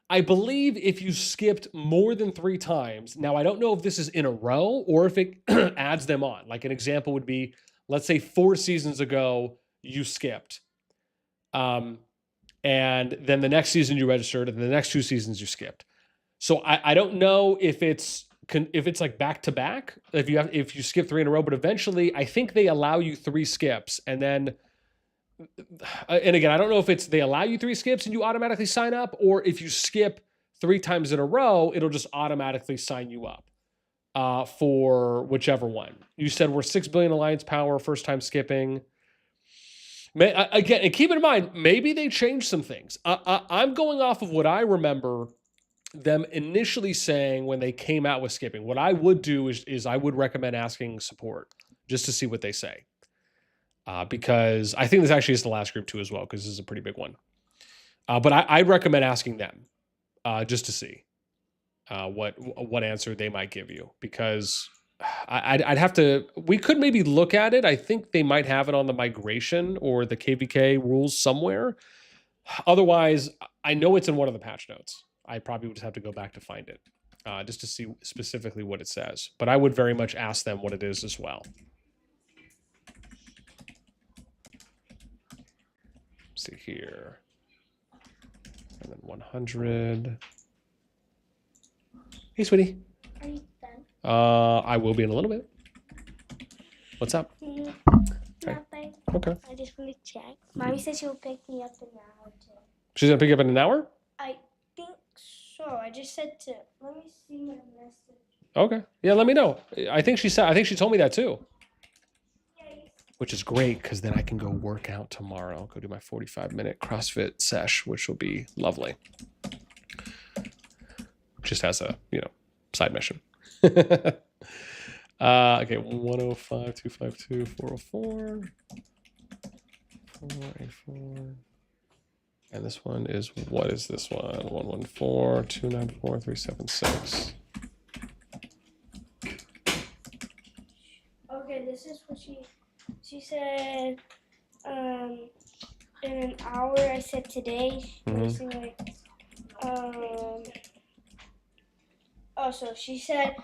I believe if you skipped more than 3 times, now I don't know if this is in a row or if it adds them on. Like an example would be, let's say 4 seasons ago, you skipped. And then the next season you registered, and the next 2 seasons you skipped. So I don't know if it's like back to back, if you skip 3 in a row, but eventually I think they allow you 3 skips, and then and again, I don't know if it's they allow you 3 skips and you automatically sign up, or if you skip 3 times in a row, it'll just automatically sign you up for whichever one. You said we're 6 billion alliance power, first time skipping. Again, and keep in mind, maybe they changed some things. I'm going off of what I remember them initially saying when they came out with skipping. What I would do is I would recommend asking support just to see what they say. Because I think this actually is the last group too as well, because this is a pretty big one. But I'd recommend asking them just to see what answer they might give you, because I'd have to. We could maybe look at it. I think they might have it on the migration or the KvK rules somewhere. Otherwise, I know it's in one of the patch notes. I probably would just have to go back to find it just to see specifically what it says. But I would very much ask them what it is as well. See here, and then 100. Hey, sweetie. Are you done? I will be in a little bit. What's up? Nothing. Okay. I just want to check. Mommy said she'll pick me up in an hour too. She's gonna pick you up in an hour? I think so. I just said to. Let me see my message. Okay. Yeah, let me know. I think she told me that too. Which is great, because then I can go work out tomorrow. I'll go do my 45-minute CrossFit sesh, which will be lovely. Just as a, side mission. Okay, 105, 252, 404, 484. And this one is, what is this one? 114, 294, 376. Okay, this is what she said, in an hour. I said today. So she said,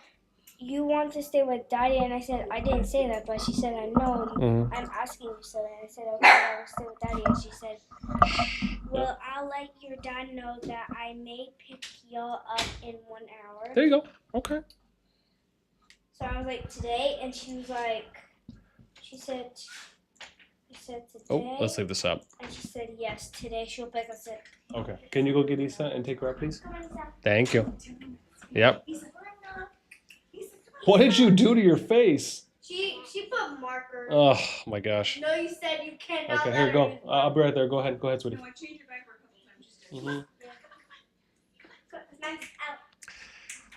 you want to stay with Daddy, and I said, I didn't say that, but she said, I know, I'm asking you, so I said, okay, I will stay with Daddy, and she said, well, I'll let your dad know that I may pick y'all up in 1 hour. There you go. Okay. So I was like, today, and she was like, she said today. Oh, let's leave this up. And she said, yes, today she'll pick us up. Okay. Can you go get Issa and take her out, please? Come on, Isa. Thank you. Yep. What did you do to your face? She put marker. Oh my gosh. No, you said you cannot. Okay, here, go. I'll be right there. Go ahead, sweetie. No, I changed your diaper a couple times.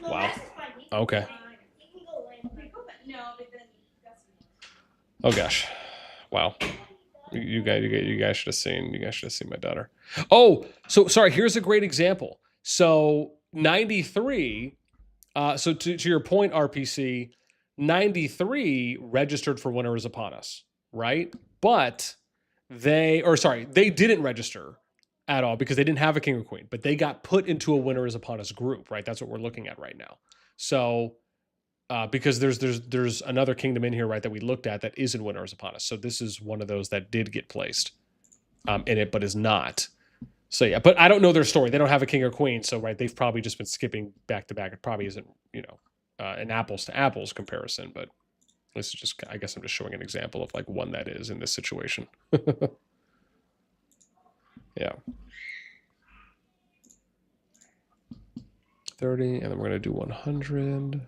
Mm-hmm. Wow. Okay. No, but then that's. Oh gosh. Wow. You guys should have seen. You guys should have seen my daughter. Oh, so sorry. Here's a great example. So 93. So to your point, RPC, 93 registered for Winter is Upon Us, right? But they didn't register at all because they didn't have a king or queen, but they got put into a Winter is Upon Us group, right? That's what we're looking at right now. So because there's another kingdom in here, right, that we looked at that is in Winter is Upon Us. So this is one of those that did get placed in it, but is not. So yeah, but I don't know their story. They don't have a king or queen, so right, they've probably just been skipping back to back. It probably isn't, an apples to apples comparison, but This is just, I guess I'm just showing an example of like one that is in this situation. Yeah. 30, and then we're going to do 100.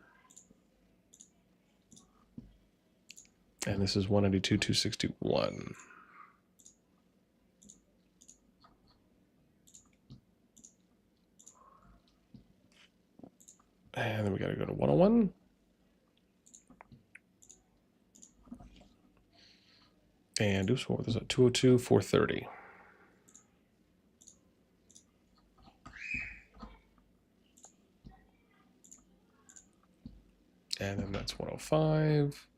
And this is 192, 261. And then we got to go to 101. And oops, what was that? 202, 430. And then that's 105.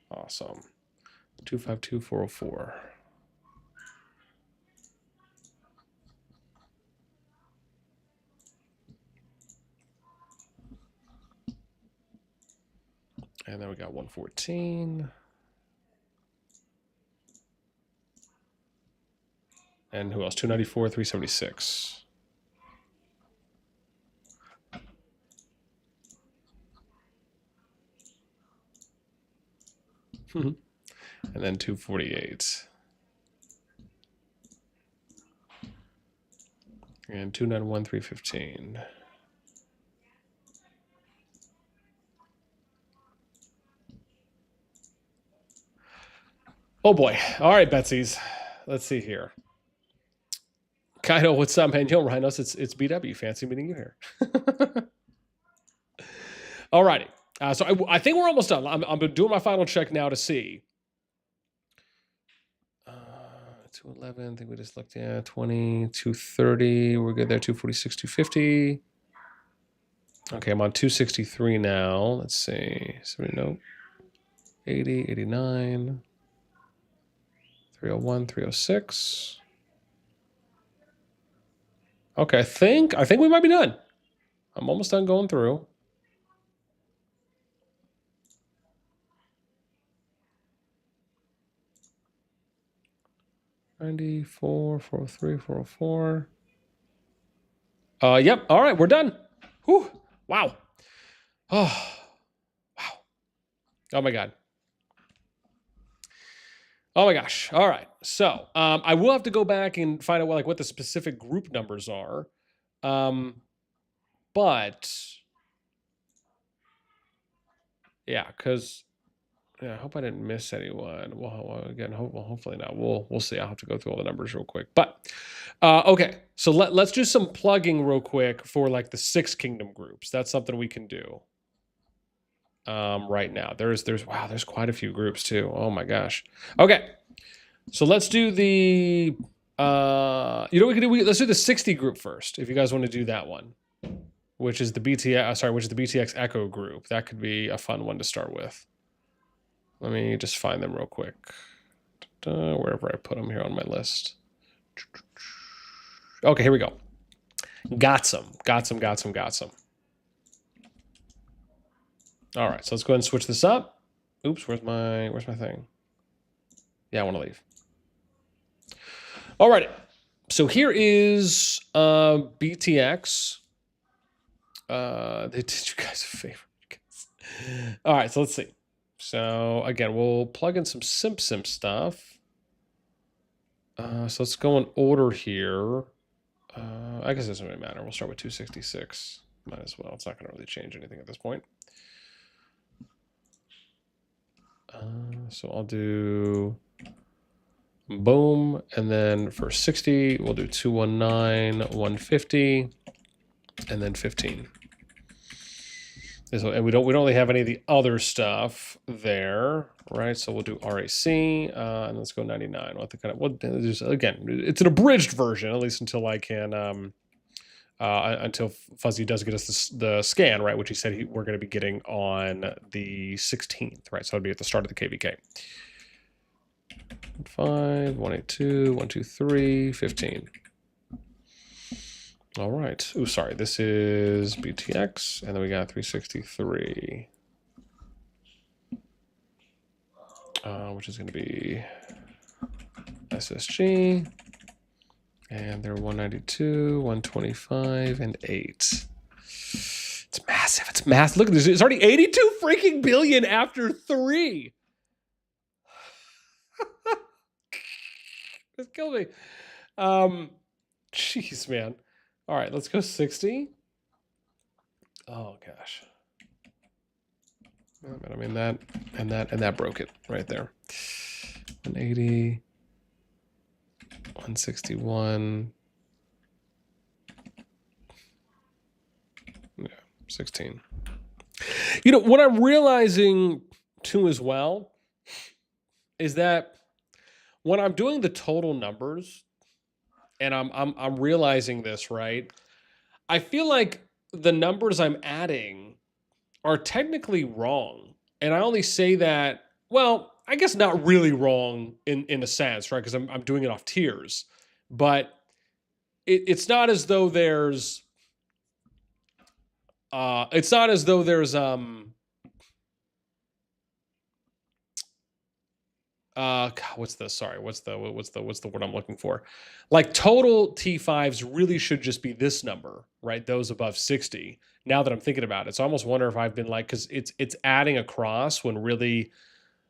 Awesome. 252, 404. And then we got 114. And who else? 294, 376. And then 248. And 291, 315. Oh boy. All right, Betsy's. Let's see here. Kaido, what's up, man? Yo, Rhinos, it's BW. Fancy meeting you here. All righty. So I think we're almost done. I'm doing my final check now to see. 211, I think we just looked at 20, 230. We're good there. 246, 250. Okay, I'm on 263 now. Let's see. 70, no. 80, 89. 301, 306. Okay, I think we might be done. I'm almost done going through. $94, 403, 404. Yep. All right, we're done. Whew. Wow. Oh, wow. Oh my God. Oh my gosh. All right. So I will have to go back and find out what the specific group numbers are. But yeah, because I hope I didn't miss anyone. Well, again, hopefully not. We'll see. I'll have to go through all the numbers real quick. But okay, so let's do some plugging real quick for like the 6 kingdom groups. That's something we can do right now. There's quite a few groups too. Oh my gosh. Okay, so let's do the what we can do? Let's do the 60 group first. If you guys want to do that one, which is the BTX Echo group. That could be a fun one to start with. Let me just find them real quick. Wherever I put them here on my list. Okay, here we go. Got some. All right, so let's go ahead and switch this up. Oops, where's my thing? Yeah, I want to leave. All right, so here is BTX. They did you guys a favor. All right, so let's see. So again, we'll plug in some simp stuff. So let's go in order here. I guess it doesn't really matter. We'll start with 266. Might as well. It's not going to really change anything at this point. So I'll do boom, and then for 60, we'll do 219, 150, and then 15. And we don't really have any of the other stuff there, right? So we'll do RAC, and let's go 99. Again, it's an abridged version, at least until I can, until Fuzzy does get us the scan, right? Which he said we're going to be getting on the 16th, right? So it'll be at the start of the KvK. 5, 182, 123, 15. All right. Oh, sorry. This is BTX, and then we got 363, which is going to be SSG, and they're 192, 125, and 8. It's massive. It's massive. Look at this. It's already 82 freaking billion after 3. It's killed me. Jeez, man. All right, let's go 60. Oh gosh. I mean that and that broke it right there. 180, 161. Yeah, 16. You know what I'm realizing too as well is that when I'm doing the total numbers, and I'm realizing this, right? I feel like the numbers I'm adding are technically wrong. And I only say that, well, I guess not really wrong in a sense, right? Because I'm doing it off tiers. But it's not as though there's what's the word I'm looking for? Like total T5s really should just be this number, right? Those above 60. Now that I'm thinking about it. So I almost wonder if I've been like, because it's adding across when really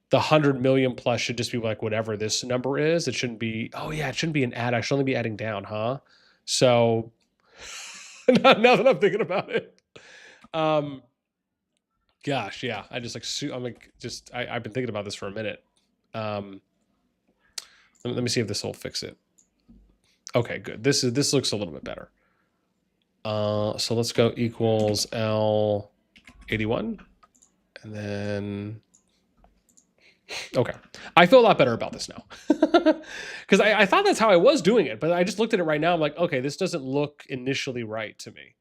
the 100 million plus should just be like whatever this number is. It shouldn't be, oh yeah, it shouldn't be an add. I should only be adding down, huh? So now that I'm thinking about it. Gosh, yeah. I've been thinking about this for a minute. Let me see if this will fix it. Okay, good. This looks a little bit better. So let's go equals L81, and then okay. I feel a lot better about this now because I thought that's how I was doing it, but I just looked at it right now. I'm like, okay, this doesn't look initially right to me.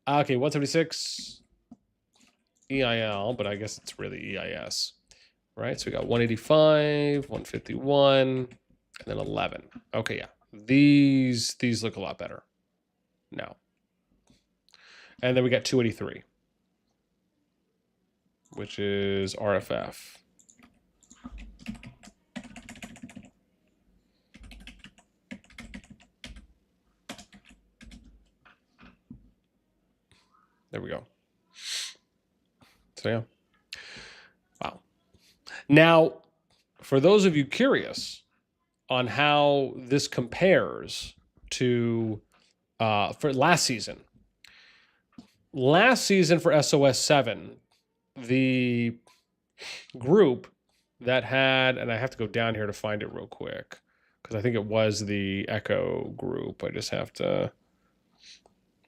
Okay, 176 EIL, but I guess it's really EIS. Right, so we got 185, 151, and then 11. Okay, yeah. These look a lot better now. And then we got 283, which is RFF. There we go. So yeah. Wow. Now, for those of you curious on how this compares to for last season for SOS 7, the group that had, and I have to go down here to find it real quick because I think it was the Echo group. I just have to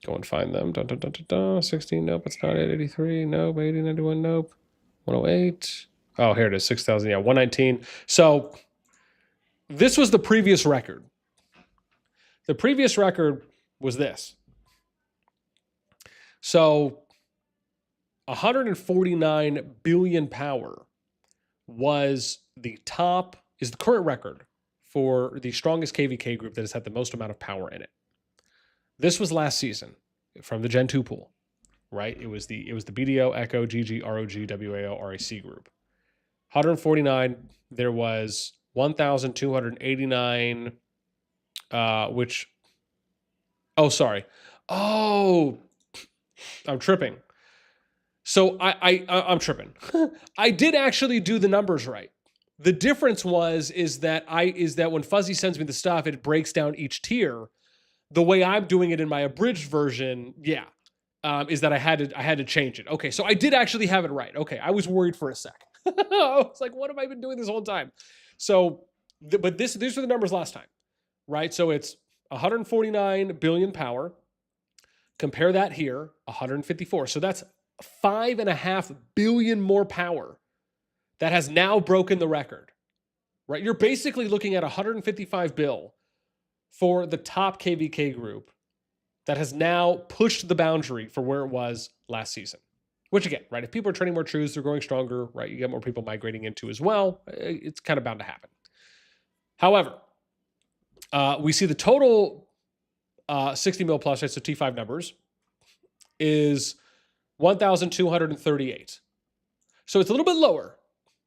go and find them. 16, nope, it's not it. 83, nope. 80, 91, nope. 108. Oh, here it is, 6,000. Yeah, 119. So this was the previous record. The previous record was this. So 149 billion power is the current record for the strongest KvK group that has had the most amount of power in it. This was last season from the Gen 2 pool, right? It was the BDO, Echo, GG, ROG, WAO, RAC group. 149, there was 1,289, I'm tripping. So I'm tripping. I did actually do the numbers right. The difference is that when Fuzzy sends me the stuff, it breaks down each tier. The way I'm doing it in my abridged version, is that I had to change it. Okay, so I did actually have it right. Okay, I was worried for a sec. I was like, what have I been doing this whole time? So, but these were the numbers last time, right? So it's 149 billion power. Compare that here, 154. So that's 5.5 billion more power that has now broken the record, right? You're basically looking at 155 bill for the top KvK group that has now pushed the boundary for where it was last season. Which again, right, if people are training more truths, they're growing stronger, right? You get more people migrating into as well. It's kind of bound to happen. However, we see the total 60 mil plus, right, so T5 numbers, is 1,238. So it's a little bit lower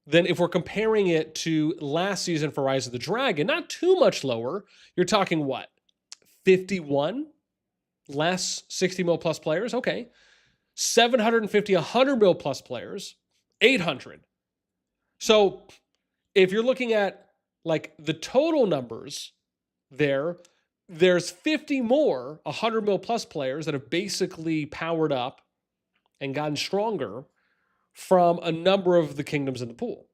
than if we're comparing it to last season for Rise of the Dragon. Not too much lower. You're talking what? 51? less 60 mil plus players. Okay. 750, 100 mil plus players, 800. So if you're looking at like the total numbers there's 50 more 100 mil plus players that have basically powered up and gotten stronger from a number of the kingdoms in the pool.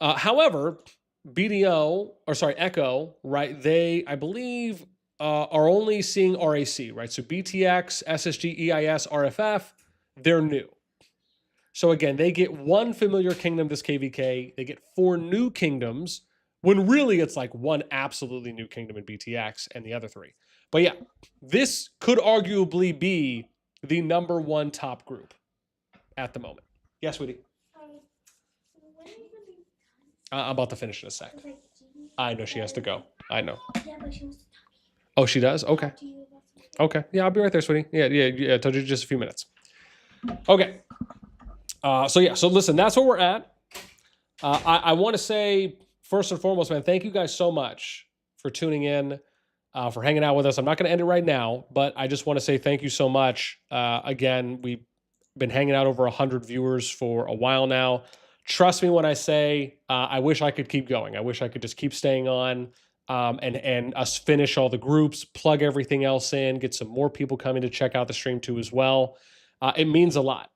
However, Echo, right? They, I believe, are only seeing RAC, right? So BTX, SSG, EIS, RFF, they're new. So again, they get one familiar kingdom this KvK. They get 4 new kingdoms when really it's like one absolutely new kingdom in BTX and the other 3. But yeah, this could arguably be the number 1 top group at the moment. Yes, sweetie? When are you gonna be I'm about to finish in a sec. like, I know she has to go. I know. yeah, but she wants to Oh, she does? Okay. talk to you about something. Okay. Yeah, I'll be right there, sweetie. Yeah. I told you just a few minutes. Okay. So listen, that's where we're at. I want to say, first and foremost, man, thank you guys so much for tuning in, for hanging out with us. I'm not going to end it right now, but I just want to say thank you so much. Again, we've been hanging out over 100 viewers for a while now. Trust me when I say I wish I could keep going. I wish I could just keep staying on and us finish all the groups, plug everything else in, get some more people coming to check out the stream too as well. It means a lot.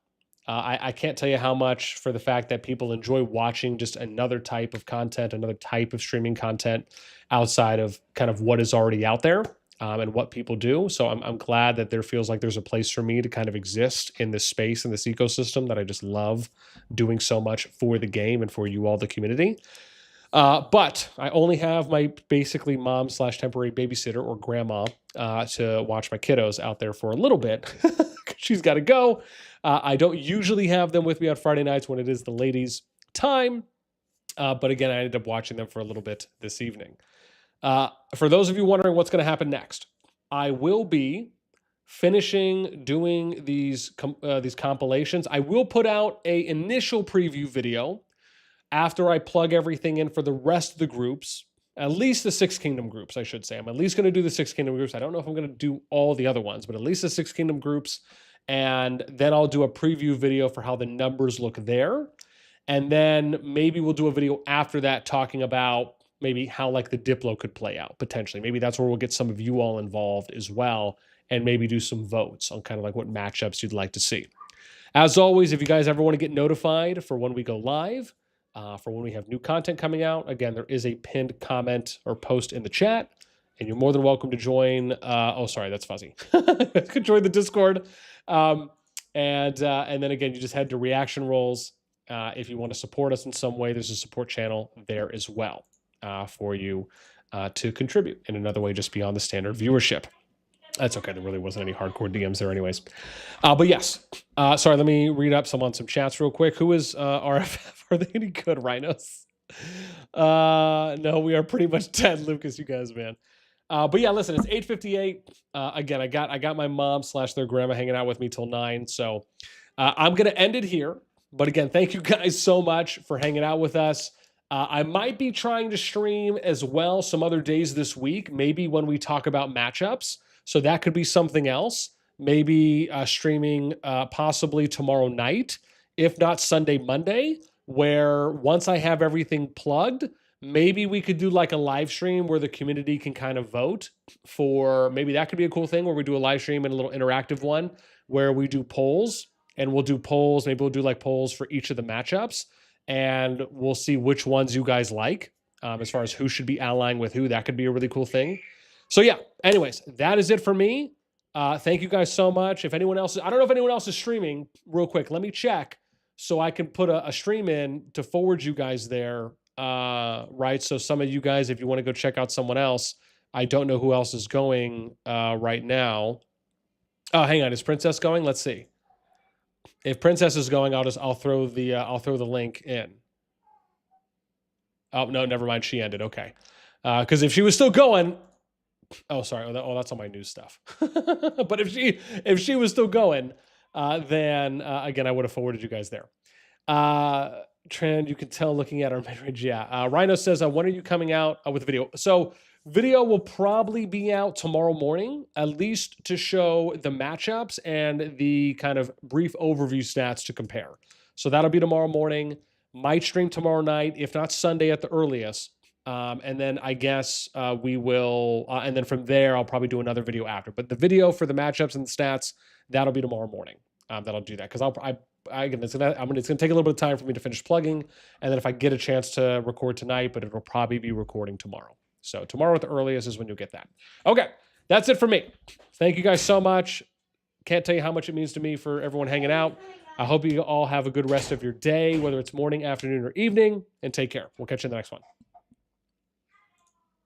I can't tell you how much for the fact that people enjoy watching just another type of content, another type of streaming content outside of kind of what is already out there and what people do. So I'm glad that there feels like there's a place for me to kind of exist in this space, in this ecosystem that I just love doing so much for the game and for you all, the community. But I only have my basically mom/temporary babysitter or grandma to watch my kiddos out there for a little bit. She's got to go. I don't usually have them with me on Friday nights when it is the ladies' time. But again, I ended up watching them for a little bit this evening. For those of you wondering what's going to happen next, I will be finishing doing these compilations. I will put out an initial preview video after I plug everything in for the rest of the groups, at least the 6 kingdom groups, I should say. I'm at least going to do the 6 kingdom groups. I don't know if I'm going to do all the other ones, but at least the 6 kingdom groups. And then I'll do a preview video for how the numbers look there. And then maybe we'll do a video after that talking about maybe how like the Diplo could play out potentially. Maybe that's where we'll get some of you all involved as well and maybe do some votes on kind of like what matchups you'd like to see. As always, if you guys ever want to get notified for when we go live, for when we have new content coming out, again, there is a pinned comment or post in the chat, and you're more than welcome to join. Sorry, that's fuzzy. Could join the Discord. And then again, you just head to reaction rolls. If you want to support us in some way, there's a support channel there as well for you to contribute in another way, just beyond the standard viewership. That's okay. There really wasn't any hardcore DMs there anyways. But yes, sorry, let me read up some chats real quick. Who is RFF? Are they any good, rhinos? No, we are pretty much dead, Lucas, you guys, man. But yeah, listen, it's 8:58. Again, I got my mom / their grandma hanging out with me till 9. So I'm going to end it here. But again, thank you guys so much for hanging out with us. I might be trying to stream as well some other days this week, maybe when we talk about matchups. So that could be something else. Maybe streaming possibly tomorrow night, if not Sunday, Monday, where once I have everything plugged, maybe we could do like a live stream where the community can kind of vote for, maybe that could be a cool thing where we do a live stream and a little interactive one where we do polls, and we'll do polls. Maybe we'll do like polls for each of the matchups, and we'll see which ones you guys like as far as who should be allying with who. That could be a really cool thing. So yeah, anyways, that is it for me. Thank you guys so much. If anyone else, I don't know if anyone else is streaming real quick. Let me check so I can put a stream in to forward you guys there. Right. So some of you guys, if you want to go check out someone else, I don't know who else is going right now. Oh, hang on. Is Princess going? Let's see. If Princess is going, I'll throw the link in. Oh, no, never mind. She ended. Okay. Because if she was still going, oh, sorry. That's all my news stuff. But if she was still going, then again, I would have forwarded you guys there. Trend, you can tell looking at our mid-range. Yeah. Rhino says, when are you coming out with a video? So Video will probably be out tomorrow morning, at least to show the matchups and the kind of brief overview stats to compare. So that'll be tomorrow morning. Might stream tomorrow night, if not Sunday at the earliest. And then I guess we will, and then from there, I'll probably do another video after. But the video for the matchups and the stats, that'll be tomorrow morning. That'll do that because again, it's gonna take a little bit of time for me to finish plugging, and then if I get a chance to record tonight, but it'll probably be recording tomorrow. So tomorrow at the earliest is when you'll get that. Okay, that's it for me. Thank you guys so much. Can't tell you how much it means to me for everyone hanging out. I hope you all have a good rest of your day, whether it's morning, afternoon, or evening, and take care. We'll catch you in the next one.